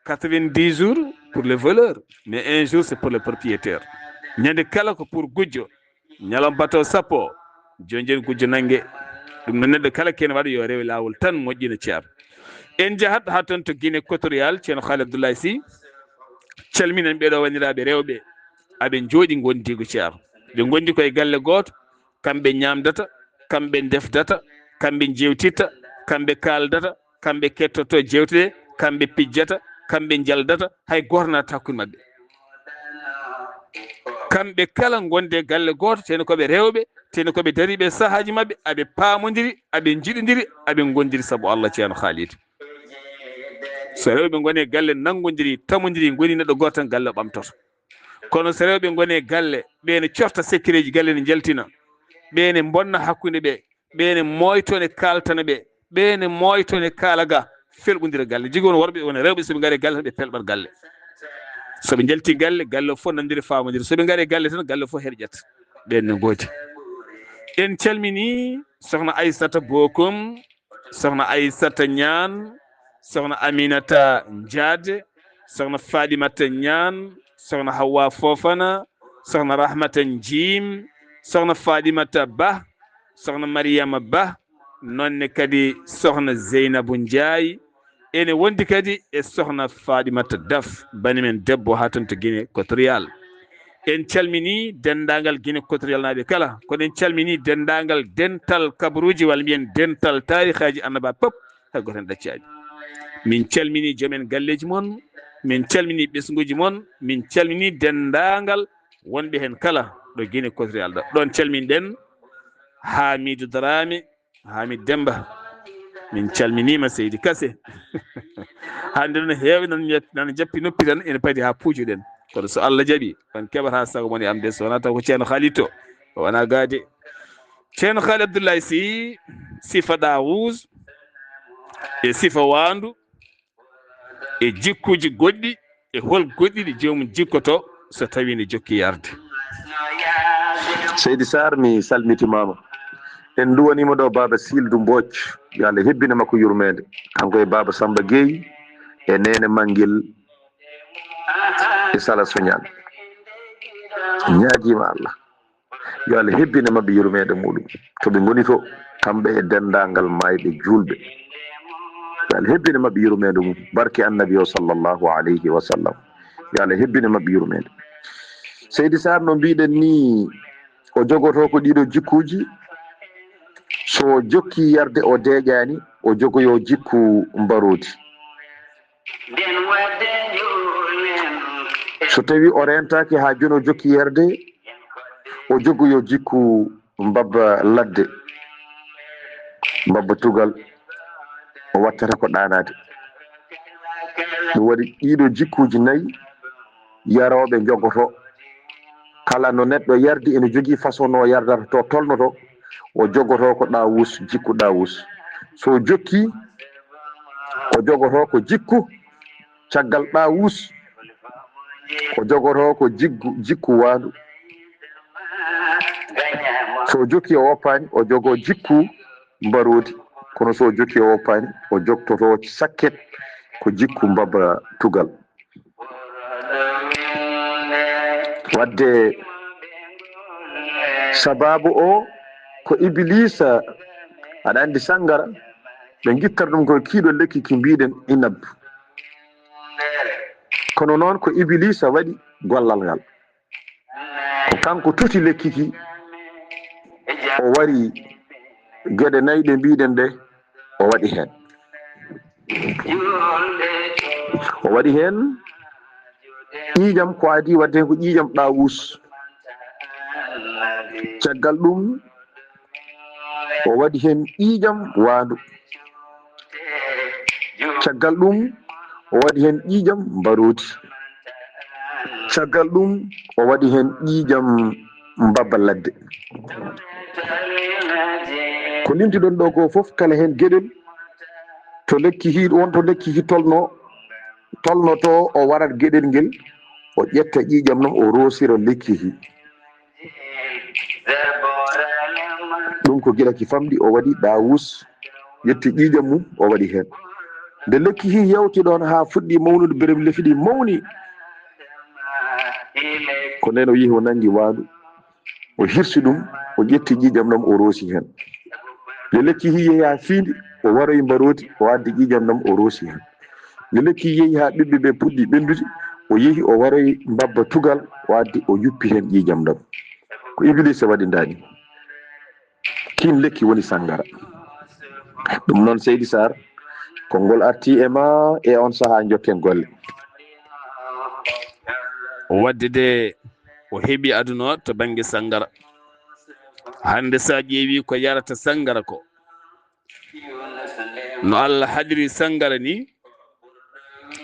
90 jours pour le voleur mais 1 jour c'est pour le propriétaire ñande kala ko pour gujjo ñalom bato sappo joni joni gujjo nangue ɗum no neɗɗo kala kene waɗa yo rewe lawol tan moƴƴina ceer en jahat ha ton to Guinée équatorial ceerno Khalid Abdoulaye Sy calminen ɓeɗo wandiraɓe rewɓe aɓe jooɗi gondigo ceer ɓe gondi koye galle goto kamɓe ñamdata kamɓe defdata kamɓe jewtitta kamɓe kaldata kamɓe kettoto jewteɗe kamɓe pijjata kamɓe jaldata hay goto natata hakkude mabɓe kamɓe kala gonde galle goto teno koɓe rewɓe teno koɓe dariɓe sahaji mabɓe aɓe pamodiri aɓe jiɗodiri aɓe gondiri saabu Allah ceerno Khalid so rewɓe goni galle nangodiri tamodiri goni neɗɗo goto tan galle ɓamtoto kono so rewɓe gone galle ɓene cofta sekkireji galle ne jaltina ɓene bonna hakkude ɓene moytone kaltana ɓene moytone kaalaga felɓodira galle jigi won worɓe wona rewɓe soɓe gaari galle tan ɓe pelɓat galle soɓe jalti galle galle fof nandiri famodira soɓe gaari galle tan galle fof herƴat ɓenne gooti en calmini sokhna Aissata Bokum sokhna Aissata Niane sokhna Aminata Diade sokhna Fadimata Niane sokhna Hawa Fofana sokhna Rahmata Jim sokhna Fadimata Ba sokhna Mariama Ba nonne kadi sokhna Zeynabou Ndiaye ene wondi kadi e sokhna Fadimata Daf banimen debbo ha ton to Guinée Équatorial en calmini dendagal Guinée Équatorial naaɓe kala kono en calmini dendagal dental kabaruji walla mbiyen dental tarihaji annaba pop hay goto en ɗaccani min calmini joomen galleji moon min calmini ɓesguji moon min calmini dendagal wonɓe hen kala ɗo Guinée Équatorial ɗo ɗon calminɗen Hamidou Darame Hamid Demba min calminima Seydi Kassé hande noon heewi nana jappi noppi tan ene paadi ha puujuɗen kono so Allah jaaɓi on keɓata sago mon e am de so wona taw ko ceerno Khalid to o wona gaade ceerno Khalid Abdoulaye Sy sifa Daouz e sifa wandu e jikkuji goɗɗi e hol goɗɗi ɗi jomum jikkoto so tawi ne jokki yarde Seydi Sarr mi salmitimama en duwanima ɗo baba Sildu Mbocc yo Allah hebbina makko yurmede kanko e baba Samba Gueye e nene Manguel e Sala Soñan ñaguima Allah yo Allah hebbina mabɓe yurmede muɗum to ɓe goni to kamɓe e dendagal mayɓe julɓe yo Allah hebbina mabɓe yurmede mum barke annabi o sallllahu alayhi wa sallam yo Allah hebbina mabɓe yurmede Seydi Sarr no mbiɗen ni o jogoto ko ɗiɗo jikkuji so jokki yarde o deƴani o jogoyo jikku mbarodi so tawi o rentaki ha joni o jokki yarde o jogoyo jikku mbabba ladde mbabba tugal o wattata ko ɗanade ɗum waɗi ɗiɗo jikkuji nayyi yaroɓe jogoto kala no neɗɗo yardi ene jogui façon no yardata to tolnoto o jogoto ko ɗawus jikku ɗawus so jokki o jogoto ko jikku caggal ɗawus o jogoto ko jikku wandu so jokki o woppani o jogo jikku mbarodi kono so jokki o woppani o joktoto sakket ko jikku mbabba tugal wadde sababu o ko Iblisa aɗa andi sangara ɓe guittata ɗum ko kiiɗo lekki ki mbiɗen inab kono noon ko Iblisa waɗi gollal ngal ko kanko tuti lekki ki o wari gueɗe nayyi ɗe mbiɗen ɗe o waɗi hen o waɗi hen ƴiƴam ko adi wadde hen ko ƴiƴam ɗawus caggal ɗum o waɗi hen ƴiƴam wandu caggal ɗum o waɗi hen ƴiƴam mbarodi caggal ɗum o waɗi hen ƴiƴam mbabba ladde ko limtiɗon ɗo ko foof kala hen gueɗel to lekki hi wonto lekki hi tolnoto o warat gueɗel ngel o ƴetta ƴiƴam noon o rosira lekki hi ɗum ko gila ki famɗi o waɗi ɗawus ƴetti ƴiƴam mum o waɗi hen nde lekki hi yewti ɗon ha fuɗɗi mawnude berem lefiɗi mawni ko nden o yeehi o nangi wandu o hirsi ɗum o ƴetti ƴiƴam ɗam o roosi hen nde lekki hi yeehi ha fiindi o waroyi mbarodi o addi ƴiƴam ɗam o roosi hen nde lekki yeehi ha ɓiɓɓe ɓe puɗɗi ɓendude o yeehi o waroyi mbabba tugal o addi o yuppi hen ƴiƴam ɗam ko Iblisa waɗi ndani kin lekki woni sangara ɗum noon Seydi Sarr konngol arti e ma e on saaha jokken golle wadde de o heeɓi aduna to banggue sangara hande sa ƴeewi ko yarata sangara ko no Allah hadiri sangara ni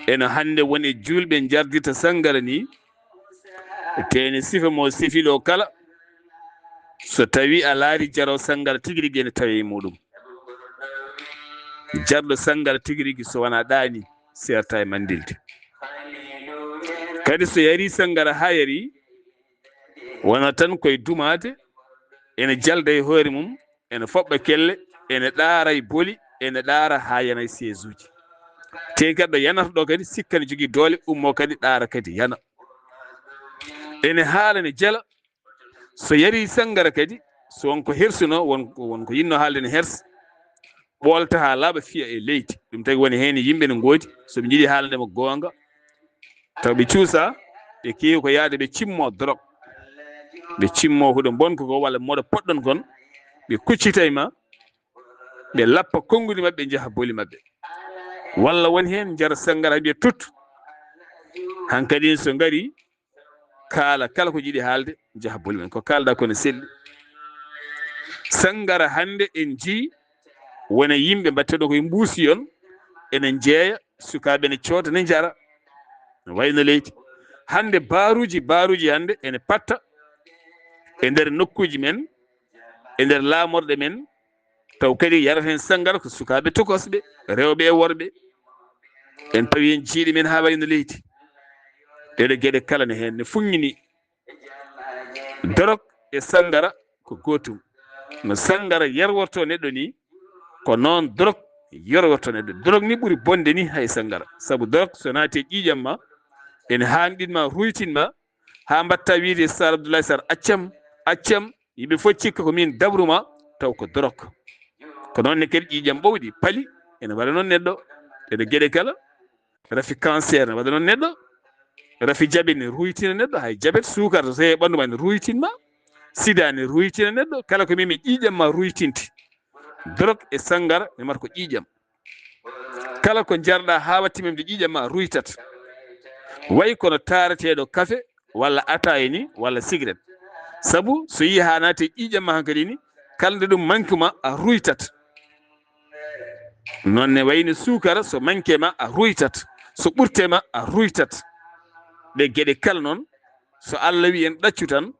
ene hande woni julɓe jardita sangara ni teni sifa mo sifiɗo kala so tawi a laari jaro sangara tigi rigui ene tawi muɗum jarɗo sangara tigi rigui so wona ɗani serta e mandilde kadi so yari sangara ha yari wona tan koye dumade ene jalda e hoore mum ene foɓɓa kelle ene ɗaara e booli ene ɗaara ha yana e siège uji te kadi ɗo yanata ɗo kadi sikka ne jogui doole ummo kadi ɗaara kadi yana ene haala ne jala so yari sangara kadi so wonko hersuno wonko yinno haalde ne hersa ɓolta ha laaɓa fiya e leydi ɗum tagi woni hen yimɓe ne goodi soɓe jiiɗi haaldema gonga taw ɓe cuusa ɓe kewi ko yaade ɓe cimmo drogue ɓe cimmo huɗo bonko ko walla moɗo poɗɗon kon ɓe kuccita e ma ɓe lappa konngudi mabɓe jaaha booli mabɓe walla woni hen jara sangara wiya tuttu hankkadi so ngari kaala kala ko jiiɗi haalde jaaha booli men ko kalɗa kono selli sangara hande en jii wona yimɓe mbatteɗo koye mbuusi on ene jeeya sukaɓe ne coota ne jara wayno leydi hande baaruji hande ene patta e nder nokkuji men e nder laamorɗe men taw kadi yarata hen sangara ko sukaɓe tokosɓe rewɓe e worɓe en tawi en jiiɗi men ha wayno leydi ɗeɗo gueɗe kala ne hen ne funŋini dorog e sangara ko gotum no sangara yerworto neɗɗo ni ko noon dorog yerworto neɗɗo dorog ni ɓuuri bonde ni hay sangara saabu dorog so naati e ƴiƴam ma ene hanɗinma ruytinma ha mbatta wiide Sar Abdoulaye Sar accam yimɓe fof cikka ko min dabruma taw ko dorog ko noonne kadi ƴiƴam ɓowɗi paali ene waɗa noon neɗɗo ɗeɗo gueɗe kala rafi cancer ne waɗa noon neɗɗo rafi jabet ne ruytina neɗɗo hay jabet sukara so tawi e ɓandu ma ne ruytinma sida ne ruytina neɗɗo kala ko mimi ƴiƴam ma ruytinti dorog e sangara ne mata ko ƴiƴam kala ko jarɗa ha wattimemde ƴiƴam ma ruytat way kono tarateɗo café walla ataye ni walla cigarette saabu so yi ha naate ƴiƴam ma hankadi ni kala nde ɗum manque ma a ruytat nonne wayno sukara so manque ma a ruytat so ɓurtema a ruytat ɓe gueɗe kala noon so Allah wi en ɗaccu tan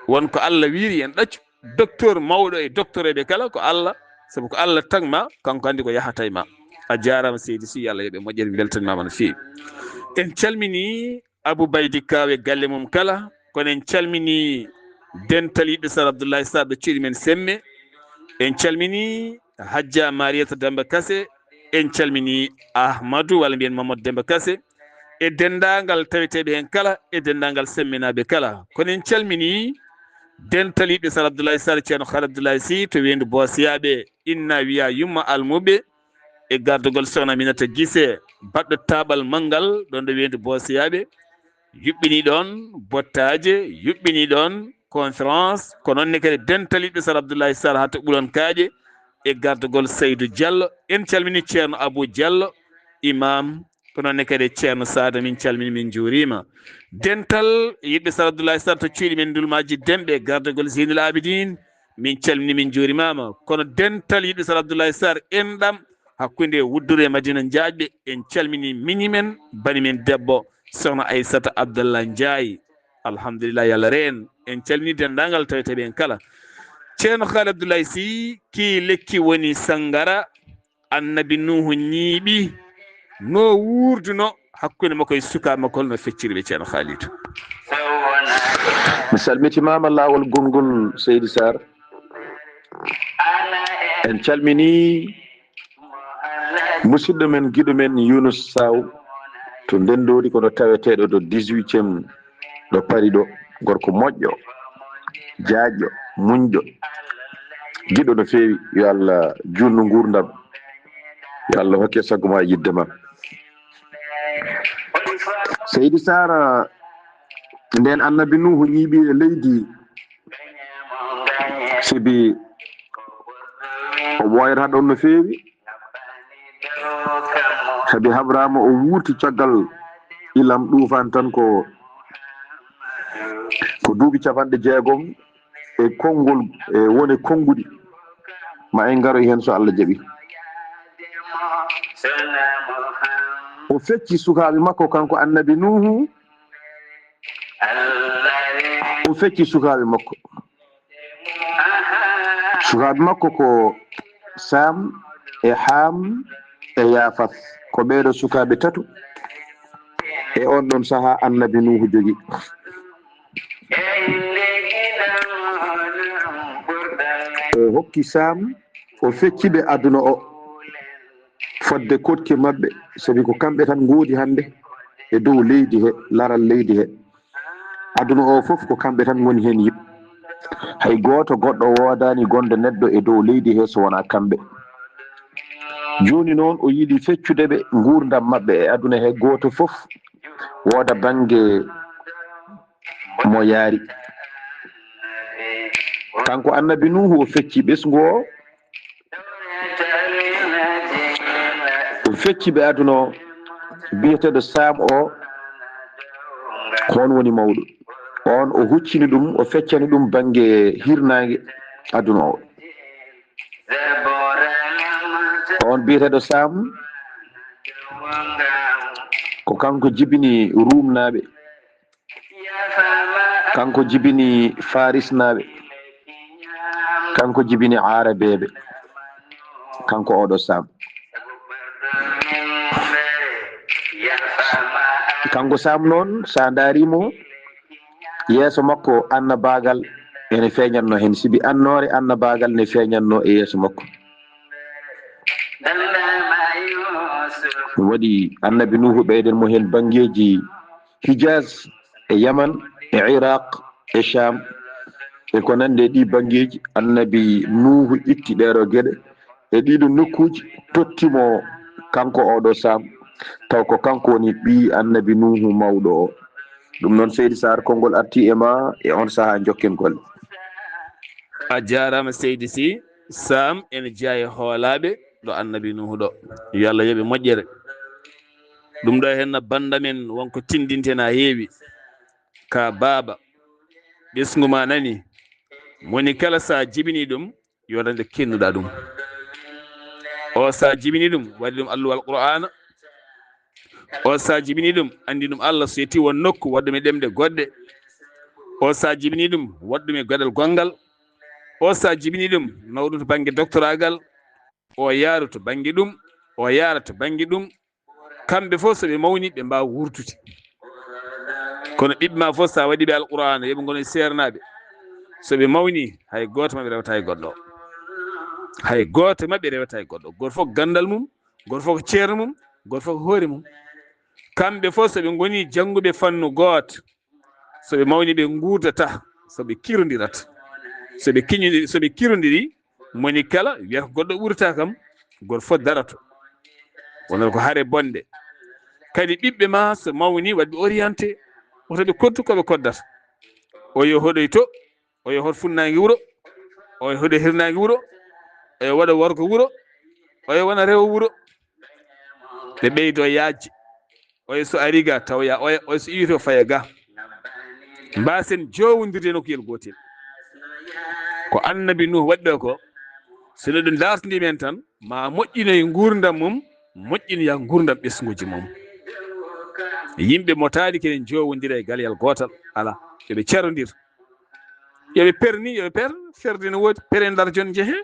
wonko Allah wiiri en ɗaccu docteur mawɗo e docteur eɓe kala ko Allah saabu ko Allah tagma kanko andi ko yahata e ma a jarama seydi Sy Allah yoɓe moƴƴere beltanimama no fewi en calmini Abou Baydy Kaw e galle mum kala kono en calmini dental yiɗɗo Sar Abdoulaye Sar ɗo cuuɗi men Semme en calmini Hadja Mariétou Demba Kassé en calmini Ahmadou walla mbiyen Mamadou Demba Kassé e dendagal taweteɓe hen kala e dendagal semminaɓe kala kono en calmini dental yiɗɓe Sar Abdoulaye Sar ceerno Khar Abdoulaye Sy to wendu Bosiyaɓe inna wiya yumma almuɓe e gardugol sohna Aminata Guissé baɗɗo taɓal manggal ɗon ɗo wendu Bosiyaɓe yuɓɓini ɗon bottaje yuɓɓini ɗon conférence ko noonne kadi dental yiɗɓe Sar Abdoulaye Sar ha to ɓuuron kaaƴe e gardugol Seydou Diallo en calmini ceerno Abou Diallo imam ko noonne kadi ceerno Sada min calmini min juurima dental yiɗɓe Sar Abdoulaye Sar to cuuɗi men Dulmaji Demɓe gardugol Zeynul Abidine min calmini min juurimama kono dental yiɗɓe Sar Abdoulaye Sar enɗam hakkude Wuddure Madina Diaƴɓe en calmini mini men bani men debbo sohna Aissata Abdallah Ndiaye alhamdulillah yo Allah reen en calmini dendagal taweteɓe en kala ceerno Khar Abdoulaye Sy ki lekki woni sangara annabi Nuhu ñiiɓi no wurduno hakkude makko e sukaɓe makko no fecciri ɓe ceerno Khalidou mi salmitimama lawol gongol Seydi Sar en calmini musidɗo men guiɗo men Younous Saw to ndendodi kono taweteɗo ɗo 18e ɗo Paris ɗo gorko moƴƴo jaaƴƴo muñƴo giɗo no fewi yo Allah junnu gurdam yo Allah hokke sago ma yidde ma Seydi Sar nden annabi Nuhu ñiiɓi e leydi sibi o ɓoyrata ɗon no fewi sabi habrama o wuurti caggal ilam ɗufan tan ko duuɓi 60 e konngol e woni konngudi ma en garoy hen so Allah jaɓi o fecci sukaaɓe makko kanko annabi Nuhu o fecci sukaaɓe makko ko Sam e Ham e Yafas ko ɓeeɗo sukaaɓe tatu e on ɗon saha annabi Nuhu jogi o hokki Sam o fecciɓe aduna o fodde kotke maɓɓe sabi ko kamɓe tan ngoodi hannde e dow leydi he laral leydi he aduna o fof ko kamɓe tan ngoni hen yiɓ hay gooto goɗɗo woodani gonde neɗɗo e dow leydi he so wona kamɓe joni noon o yiɗi feccude ɓe gurdam maɓɓe e aduna he gooto fof wooda bange mo yaari kanko annabi Nuhu o fecci ɓesgu o fecci ɓe aduna o biyeteɗo Sam o on woni mawɗo on o huccini ɗum o feccani ɗum bange hirnage aduna o on biyeteɗo Sam ko kanko jibini rumnaɓe kanko jibini farisnaɓe kanko jibini arabeɓe kanko oɗo Sam kanko Sam noon sa darimo yeeso makko annabagal ene feeñatno hen sibi annore annabagal ne feeñatno e yeeso makko ɗum waɗi annabi Nuhu ɓeyden mo hen bangeji Hijaz e Yaman e Iraq e Sham e ko nande ɗi bangeji annabi Nuhu itti ɗeɗo gueɗe e ɗiɗo nokkuji tottimo kanko oɗo Sam taw ko kanko woni ɓi annabi Nuhu mawɗo o ɗum noon Seydi Sar konngol arti e ma e on saha jokken golle a jarama Seydi Sy Sam ene jeeya hoolaɓe ɗo annabi Nuhu ɗo yo Allah yoɓe moƴƴere ɗum ɗo henna banda men wonko tindinten ha heewi ka baaba ɓesgu ma nani moni kala sa jibini ɗum yodande kennuɗa ɗum o sa jibini ɗum waɗi ɗum alluwal qur'ana o sa jibini ɗum andi ɗum Allah so yetti won nokku waɗɗum e ɗemɗe goɗɗe o sa jibini ɗum waɗɗum e goɗel gongal o sa jibini ɗum nawɗum to banggue doctoragal o yaaru to banggue ɗum o yaara to banggue ɗum kamɓe fof soɓe mawni ɓe mbawa wurtude kono ɓiɓɓe ma fof sa waɗiɓe alqur'ana yooɓe gono sernaɓe soɓe mawni hay goto mabɓe rewata e goɗɗo hay goto mabɓe rewata e goɗɗo goto fof gandal mum goto fof ko ceerno mum goto fof ko hoore mum kamɓe fof soɓe goni jangguɓe fannu goto soɓe mawni ɓe gurdata soɓe kirodirata soɓe kirodiri moni kala wiyata ko goɗɗo ɓurata kam goto fof darato wonata ko haare bonde kadi ɓiɓɓe ma so mawni waɗɓe orienté otoɓe koddu koɓe koddata o yo hoɗoy to o yo hot funnangue wuuro o yo hoɗo hirnangue wuuro o yo waɗa worgo wuuro o yo wona rewo wuuro ɓe ɓeydo yajje oyo so ari ga tawya oyo so iwito faya ga mbasen jowodirde nokkuyel gotel ko annabi Nuhu waɗɗo ko so neɗɗo dartidi men tan ma moƴƴinoye gurdam mum moƴƴinoya gurdam ɓesguji mum yimɓe motadi kenen jowodira e galyal gotal ala yoɓe cerodir yoɓe perni yoɓe per ferde no woodi pere ndar jon jeehe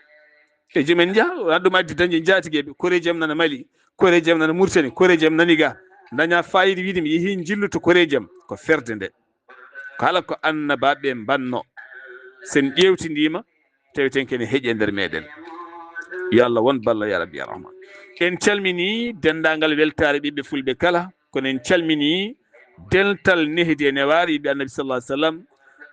e jomen jaa aɗum addi dañde jatigueɓe koreji am nana Mali koreji am nana Mauritanie koreji am nani ga daña fayida wiide mi yeehi jilluto koreji am ko ferde nde kala ko annabaɓe mbanno sen ƴewtidima taweten kene heeƴi e nder meɗen yo Allah won balla ya rabbi ya rahman en calmini dendagal weltare ɓiɓɓe fulɓe kala kono en calmini dental nehdi e neware yiɓe annabi sallallahu alih w sallam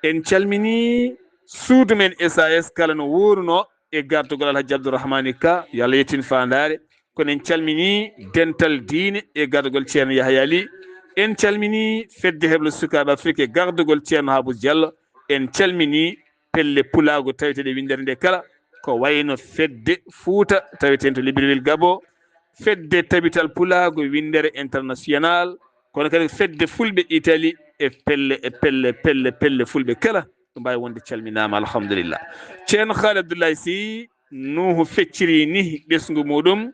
en calmini suudu men SAS kala no wuruno e gardugol Alhaji Abdourahmani Ka yo Allah yettin fandare kono en calmini dental diine e gardugol ceerno Yahya Ly en calmini fedde heɓlo sukaɓe Afrique e gardugol ceerno Habou Diallo en calmini pelle pulago taweteɗe windere nde kala ko wayno fedde Fouta taweten to Libreville Gabo fedde tabital pulago windere international kono kadi fedde fulɓe Italie e pelle fulɓe kala ɗum mbawi wonde calminama alhamdulillah ceerno Khalid Abdoulaye Sy Nuhu fecciri ni ɓesgu muɗum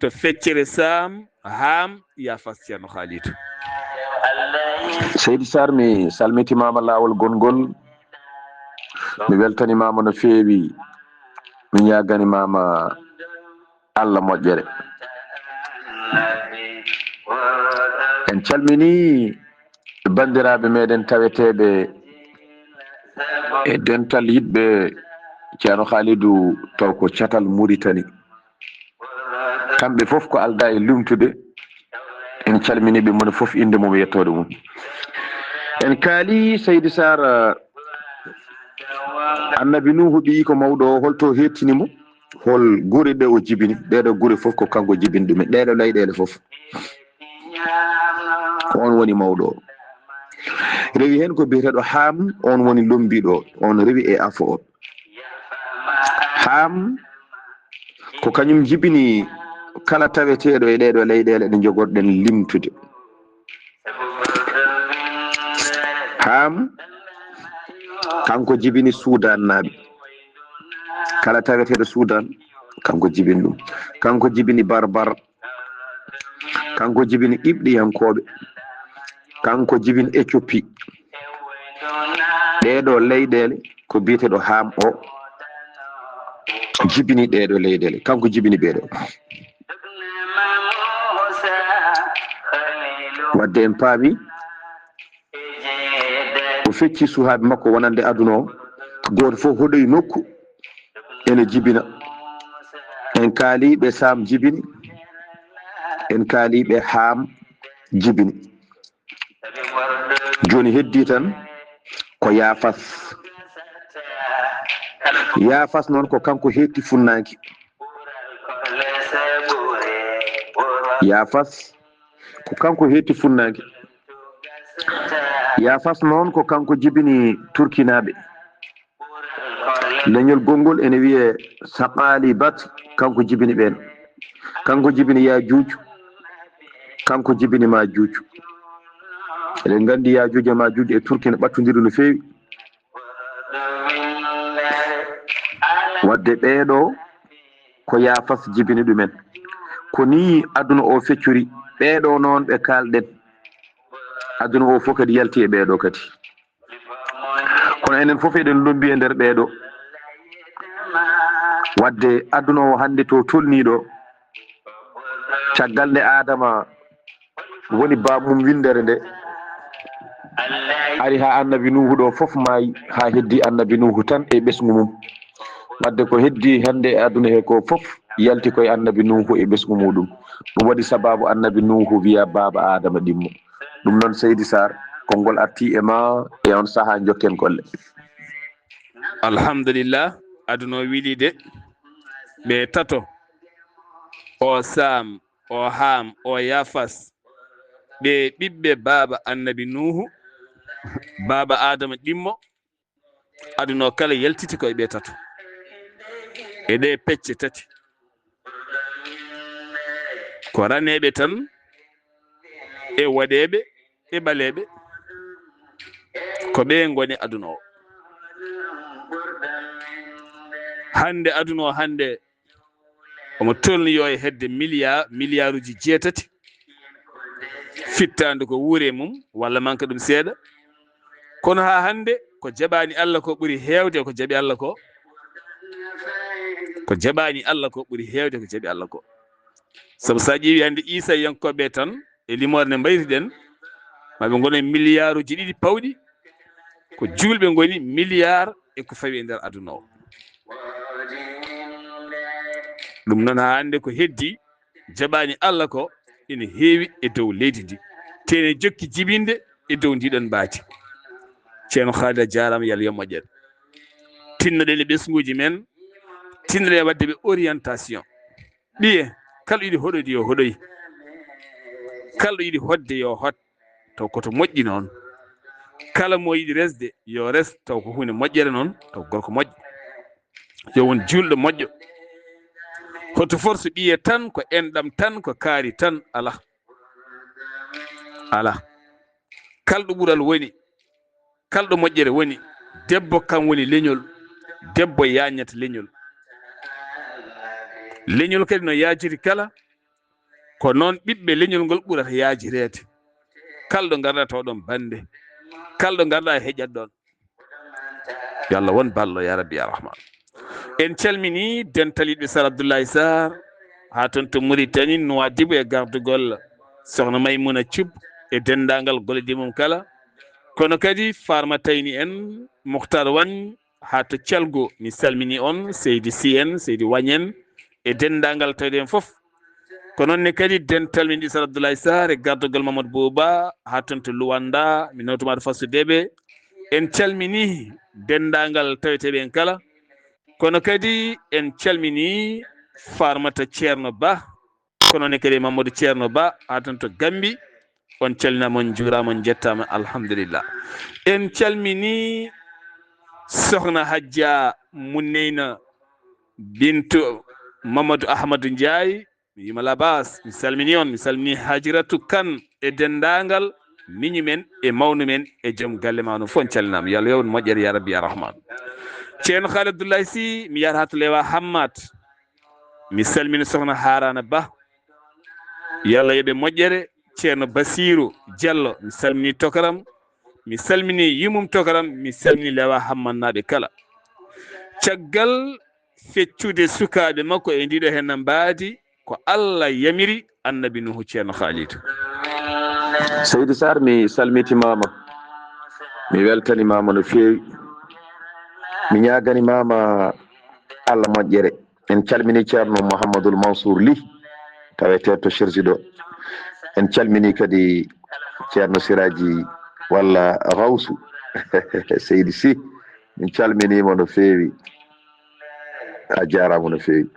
to feccere Sam Ham yafas ceerno Khalid Seydi Sarr mi salmitimama lawol gongol mi weltanimama no feewi mi ñaganimama Allah moƴƴere en calmini bandiraɓe meɗen taweteɓe e dental yiɗɓe ceerno Khalidou taw ko catal Mauritanie kamɓe fof ko alda e lumtude en calminiɓe moni fof inde mum yettode mum en kaali Seydi Sarr annabi Nuhu ɓi ko mawɗo o holto hettinimo hol guure ɗe o jibini ɗeɗo guure fof ko kanko jibini ɗumen ɗeɗo leyɗele fof ko on woni mawɗo o rewi hen ko biyeteɗo Ham on woni lombiɗo on rewi e afo o Ham ko kañum jibini kala taweteɗo e ɗeɗo leyɗele ɗe jogorɗen limtude Ham kanko jibini Sudan naaɓe kala taweteɗo Sudan kanko jibini ɗum kanko jibini Barbar kanko jibini Ibɗiyankoɓe kanko jibini Éthiopie ɗeɗo leyɗele ko biyeteɗo Ham o jibini ɗeɗo leyɗele kanko jibini ɓeɗo wadde en paami o fecci suhaaɓe makko wonande aduna o goto fof hoɗoy nokku ene jibina en kaaliɓe Sam jibini en kaaliɓe Ham jibini joni heddi tan ko Yafas Yafas noon ko kanko hetti funnanki Yafas ko kanko hetti funnanki Yafas noon ko kanko jibini Turkinaɓe leñol gongol ene wiye Saqali Bat kanko jibini ɓen kanko jibini Yajuj kanko jibini Majuj eɗen gandi Yajuj e Majuj e Turki ne ɓattodiri no fewi wadde ɓeɗo ko Yafas jibini ɗumen ko ni aduna o feccori ɓeɗo noon ɓe kalɗen aduna o fof kadi yalti e ɓeɗo kadi kono enen fof eɗen lombi e nder ɓeɗo wadde aduna o hande to tolniɗo caggal nde Adama woni bamum windere nde ari ha annabi Nuhu ɗo fof maayi ha heddi annabi Nuhu tan e ɓesgu mum wadde ko heddi hande e aduna he ko fof yalti koye annabi Nuhu e ɓesgu muɗum ɗum waɗi sababu annabi Nuhu wiya baba Adama ɗimmo ɗum noon Seydi Sarr konngol arti e ma e on saaha jokken golle alhamdulillah aduna o wiili de ɓe tato o Sam o Ham o Yafas ɓe ɓiɓɓe baba annabi Nuhu baba Adama ɗimmo aduna o kala yaltiti koye ɓe tato e ɗe pecce tati ko raneɓe tan e waɗeɓe e ɓaleɓe ko ɓe goni aduna o hande aduna o hande omo tolniyo e hedde milliarduji 8 fittande ko wuure mum walla manque ɗum seeɗa kono ha hande ko jaɓani Allah ko ɓuuri hewde ko jaaɓi Allah ko ko jaɓani Allah ko ɓuuri hewde ko jaaɓi Allah ko saabu sa ƴeewi hande Issa yankoɓe tan e limore nde mbayriɗen maɓe gona e milliarduji 2 pawɗi ko julɓe goni milliard e ko fawi e nder aduna o ɗum noon ha hande ko heddi jaɓani Allah ko ina heewi e dow leydi ndi tene jokki jibinde e dow ndiɗon mbaati ceerno Khalid a jarama yo Allah yo moƴƴere tinnoɗen e ɓesguji men tinnoɗe e wadde ɓe orientation ɓiye kala yiɗi hoɗoyde yo hoɗoy kala yiɗi hodde yo hod taw koto moƴƴi noon kala mo yiɗi resde yo res taw ko hunde moƴƴere noon taw gorko moƴƴo yo won julɗo moƴƴo hoto force ɓiye tan ko enɗam tan ko kaari tan ala kalɗo ɓuural woni kalɗo moƴƴere woni debbo kam woni leñol debbo yañata leñol kadi no yaajiri kala ko noon ɓiɓɓe leñol ngol ɓurata yaajirede kalɗo garɗa taw ɗon bande kalɗo garɗa heƴat ɗon yo Allah won ballo ya rabbi ya rahman. En calmini dentaliɓe Sar Abdoulaye Sarr ha toon to Mauritanie Nouadhibou e gardugol sohna Maymouna Thioub e dendagal golleji mum kala, kono kadi Farma Tayni en Mokhtar Wane ha to Thialgo mi salmini on, Seydi Sy en Seydi Wagne en e dendagal tawde en foof. ko noonne kadi dental min ɗi Sar Abdoulaye Sarr e gardogal Mamadou Bouba ha toon to Luwanda mi nawtumaɗo fassudeɓe en calmini dendagal taweteɓe en kala, kono kadi en calmini Farmata Ceerno Ba, kono ne kadi Mamadou Ceerno Ba ha toon to Gambi, on calminama on juurama on jettama alhamdulillah. En calmini sohna Hadja Munneyna bintu Mamadou Ahmadou Ndiaye mi yima labas, mi salmini on, mi salmini Hajiratu Kane e dendagal miñu men e mawnu men e joom galle ma no fof on calminama yo Allah yewnu moƴƴere ya rabbi ya rahman. Ceerno Khalid Abdoulaye Sy mi yahata to Lewa Hammad mi salmini sohna Harana Ba yo Allah yoɓe moƴƴere. Ceerno Basirou Diallo mi salmini Tokaram, mi salmini yumum Tokaram, mi salmini Lewa Hammad naɓe kala. Caggal feccude sukaɓe makko e ndiɗo hen mbaadi ko Allah yamiri annabi Nuhu Ceerno Khalid. Seydi Sarr mi salmitimama, mi weltanimama no fewi, mi ñaganimama Allah moƴƴere. En calmini Ceerno Mouhamadoul Mansour Ly tawete to Chersi ɗo, en calmini kadi Ceerno Siraji walla Rawsu Seydi Sy min calminimo no fewi, a jarama no fewi.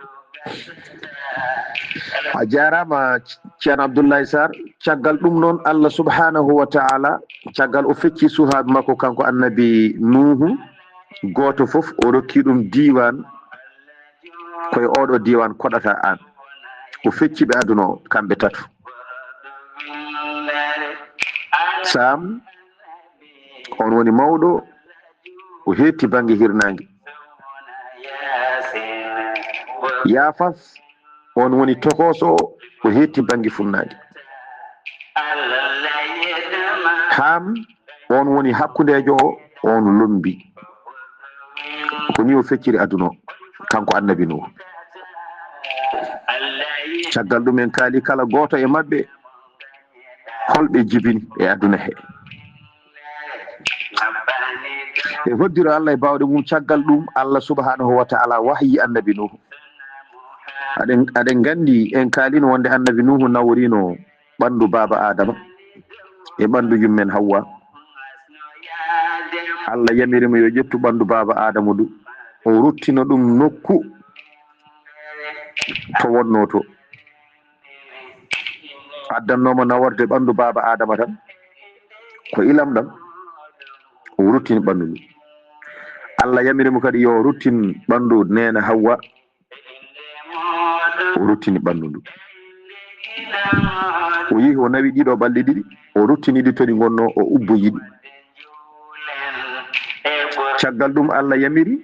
A jarama Ceerno Abdoulaye Sarr. Caggal ɗum noon Allah subhanahu wa ta'ala caggal o fecci suhaɓe makko kanko annabi Nuhu, goto foof o rokki ɗum diwan koye oɗo diwan koɗata an, o fecci ɓe aduna o kamɓe tatu. Sam on woni mawɗo o hetti banggue hirnangue, Yafas on woni tokoso o hetti banggue funnague, Ham on woni hakkudejo o on lombi. Ko ni o fecciri aduna o kanko annabi Nuhu. Caggal ɗum en kaali kala goto e mabɓe holɓe jibini e aduna he e hoddiro Allah e bawɗe mum. Caggal ɗum Allah subhanahu wa ta'ala wahyi annabi Nuhu. Aɗen gandi en kaalino wonde annabi Nuhu nawrino ɓandu baba Adama e ɓandu yummen Hawwa. Allah yamirimo yo ƴettu ɓandu baba Adama ɗum o ruttino ɗum nokku to wonno to, addannoma naworde ɓandu baba Adama tan ko ilam ɗam o ruttini ɓandu ɗum. Allah yamirimo kadi yo ruttin ɓandu nena Hawwa, o ruttini ɓandu ɗum. O yihi o nawi ɗiɗo balɗe ɗiɗi, o ruttini ɗi to ɗi gonno, o ubboyiɗi. Caggal ɗum Allah yamiri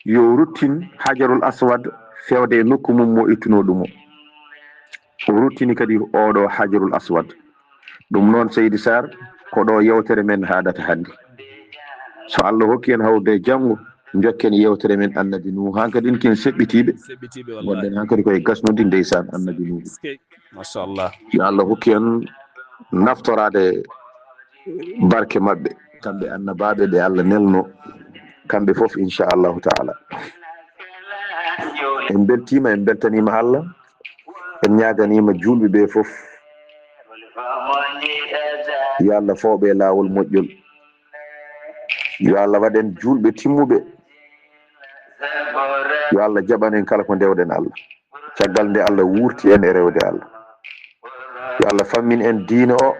yo ruttin Hajarul Aswad fewde e nokku mum mo ittuno ɗum o ruttini kadi oɗo Hajarul Aswad. ɗum noon Seydi Sarr ko ɗo yewtere men haadata hannde. So Allah hokki en hawde janngo jokken yewtere men annabi Nuhu hankadi ɗin ken seɓɓitiɓe gonɗen hankadi koye gasnude ndeysan annabi Nuhu. machallah yo Allah hokki en naftorade barke maɓɓe kamɓe annabaɓe ɓe Allah nelno kamɓe fof inchallahu taala. en beltima en beltanima Allah, en ñaganima julɓe ɓe fof yo Allah fawɓe lawol moƴƴol, yo Allah waɗen julɓe timmuɓe, yo Allah jaɓanen kala ko dewɗen Allah caggal nde Allah wurti en e rewde Allah. yo Allah fammin en diine o,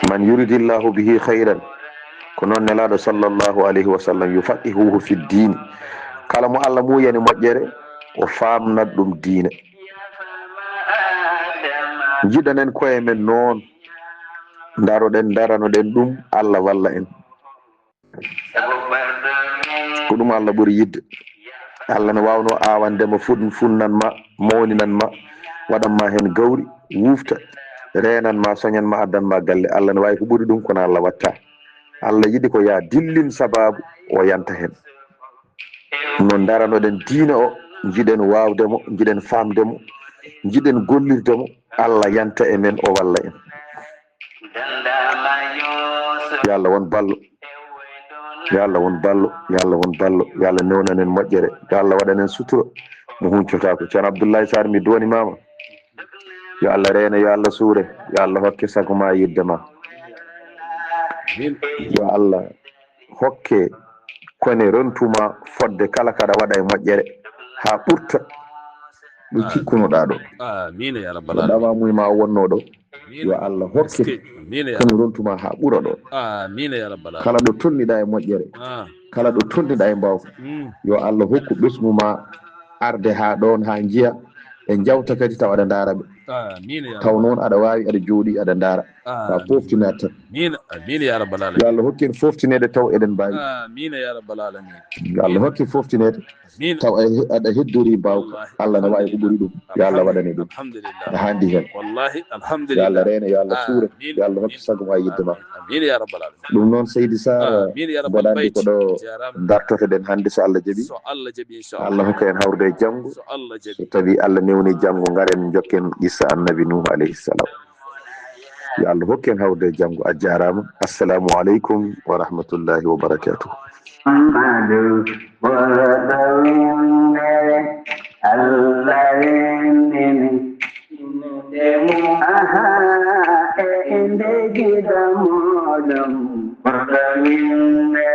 man yuridillahu bihi khayran ko noon nelaɗo sallllahu alayhi wa sallam yufaqihuhu fi ddin, kala mo Allah muyani moƴƴere o famnat ɗum diine. jiɗanen koye men noon daroɗen daranoɗen ɗum Allah walla en, ko ɗum Allah ɓuuri yidde. Allah ne wawno awandema funnanma mawninanma waɗanma hen gawri wufta renan ma soñan ma addan ma galle Allah ne wawi ko ɓuri ɗum kono Allah watta Allah yiɗi ko ya dillin sababu o yanta hen no daranoɗen diina o jiɗen wawdemo jiɗen famdemo jiɗen gollirdemo Allah yanta e men o walla en yo Allah won ballo yo Allah won ballo yo Allah won ballo yo Allah newnanen moƴƴere yo Allah waɗanen sutura mo huncotako ceerno Abdoulaye Sarr mi doni mama yo Allah reena yo Allah suure yo Allah hokke sago ma yidde ma yo Allah hokke kone rontuma fodde kala kaɗa waɗa e moƴƴere ha ɓurta ɗo cikkunoɗa ɗo amina ya rabbal alamin ɗama muyma wonno ɗo yo Allah hokke kono rontuma ha ɓuura ɗo amina ya rabbal alamin kala ɗo tonniɗa e moƴƴere kala ɗo tonniɗa e mbawka yo Allah hokku ɓesmuma arde ha ɗon ha jiiya e jawta kadi taw aɗa daraɓe taw noon aɗa wawi aɗa jooɗi aɗa dara ta poftinat tan amina ya rabbal alamin yo Allah hokki en foftinede taw eɗen mbawi amina ya rabbal alamin yo Allah hokki foftinede taw aɗa heddori mbawka Allah ne wawi ko ɓuuri ɗum yo Allah waɗane ɗum alhamdulillah ne handi hen wallahi yo alhamdulillah Allah reena yo Allah suure yo Allah hokki sago ma yidde ma amina ya rabbal alamin ɗum noon Seydi Sarr amina ya rabbal mboɗa andi ko ɗo dartoteɗen hande so Allah jaaɓi so Allah jaaɓi inchallah Allah hokka en hawrude e janggo so Allah so jaaɓi tawi Allah newni janggo garen jokken qissa annabi Nuhu alayhi salam yo Allah hokki en hawrude e janggo a jarama assalamu aleykum wa rahmatullahi wa barakatuh Madu Borodawinde Allah ini aha inde gida modum Borodawinde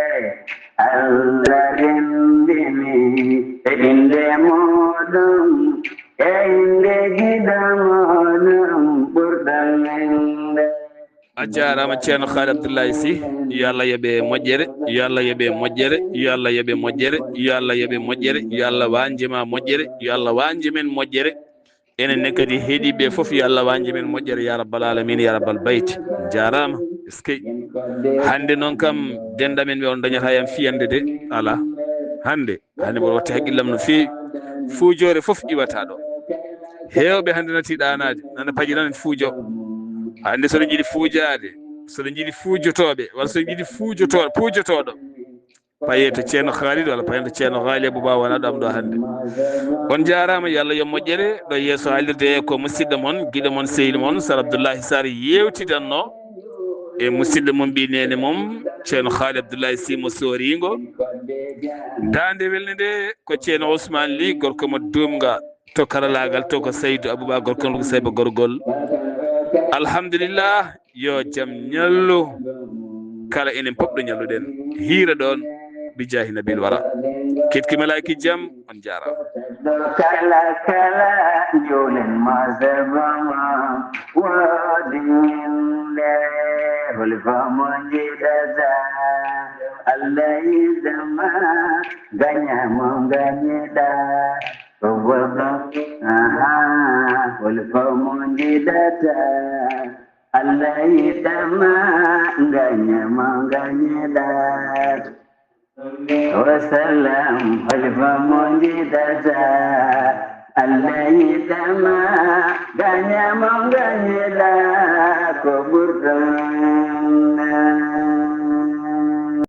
Allah ini inde modum inde gida modum Borodawinde a jarama ceerno Khady Abdoulaye Sy yo Allah yoɓe moƴƴere yo Allah yoɓe moƴƴere yo Allah yoɓe moƴƴere yo Allah yoɓe moƴƴere yo Allah wanjima moƴƴere yo Allah wanjimen moƴƴere enenne kadi heeɗiɓe foof yo Allah wanjimen moƴƴere ya rabbal alamin ya rabbal bayti jarama eskey hande noon kam dendamen ɓe on dañata yam fiyande de ala hande mboɗo watti haqqillam no fewi fuujore foof iwata ɗo hewɓe hande nati ɗanade nana paƴi nan fuujo hande soɗo jiiɗi fuujade soɗo jiiɗi fuujotoɓe walla soɗo jiiɗi puujotoɗo paye to ceerno Khalid walla paye to ceerno Ghali Abouba wona ɗo am ɗo hande on jarama yo Allah yo moƴƴere ɗo yeeso haalirde ko musidɗo moon guiɗo moon sehil moon Sar Abdoulaye Sarr yewtidanno e musidɗo mum mbinene mum ceerno Khady Abdoulaye Sy mo soringo dande welne nde ko ceerno Ousmane Ly gorko mo dumga to karalagal to ko Seydou Abouba gorko mo Sayba gorgol alhamdulillah yo jaam ñallu kala enen pop ɗo ñalluɗen hiira ɗon bijahi nabil wara ketki malaiki jaam on jarama kala kala jolen mazabama wadinde holfamo jiɗata Allah yidama gañamo gañeɗa holfamo jiɗata Allah yidama gañamo gañeɗa wasalam holfamo jiɗata Allah yidama gañamo gañeɗa ko ɓurɗo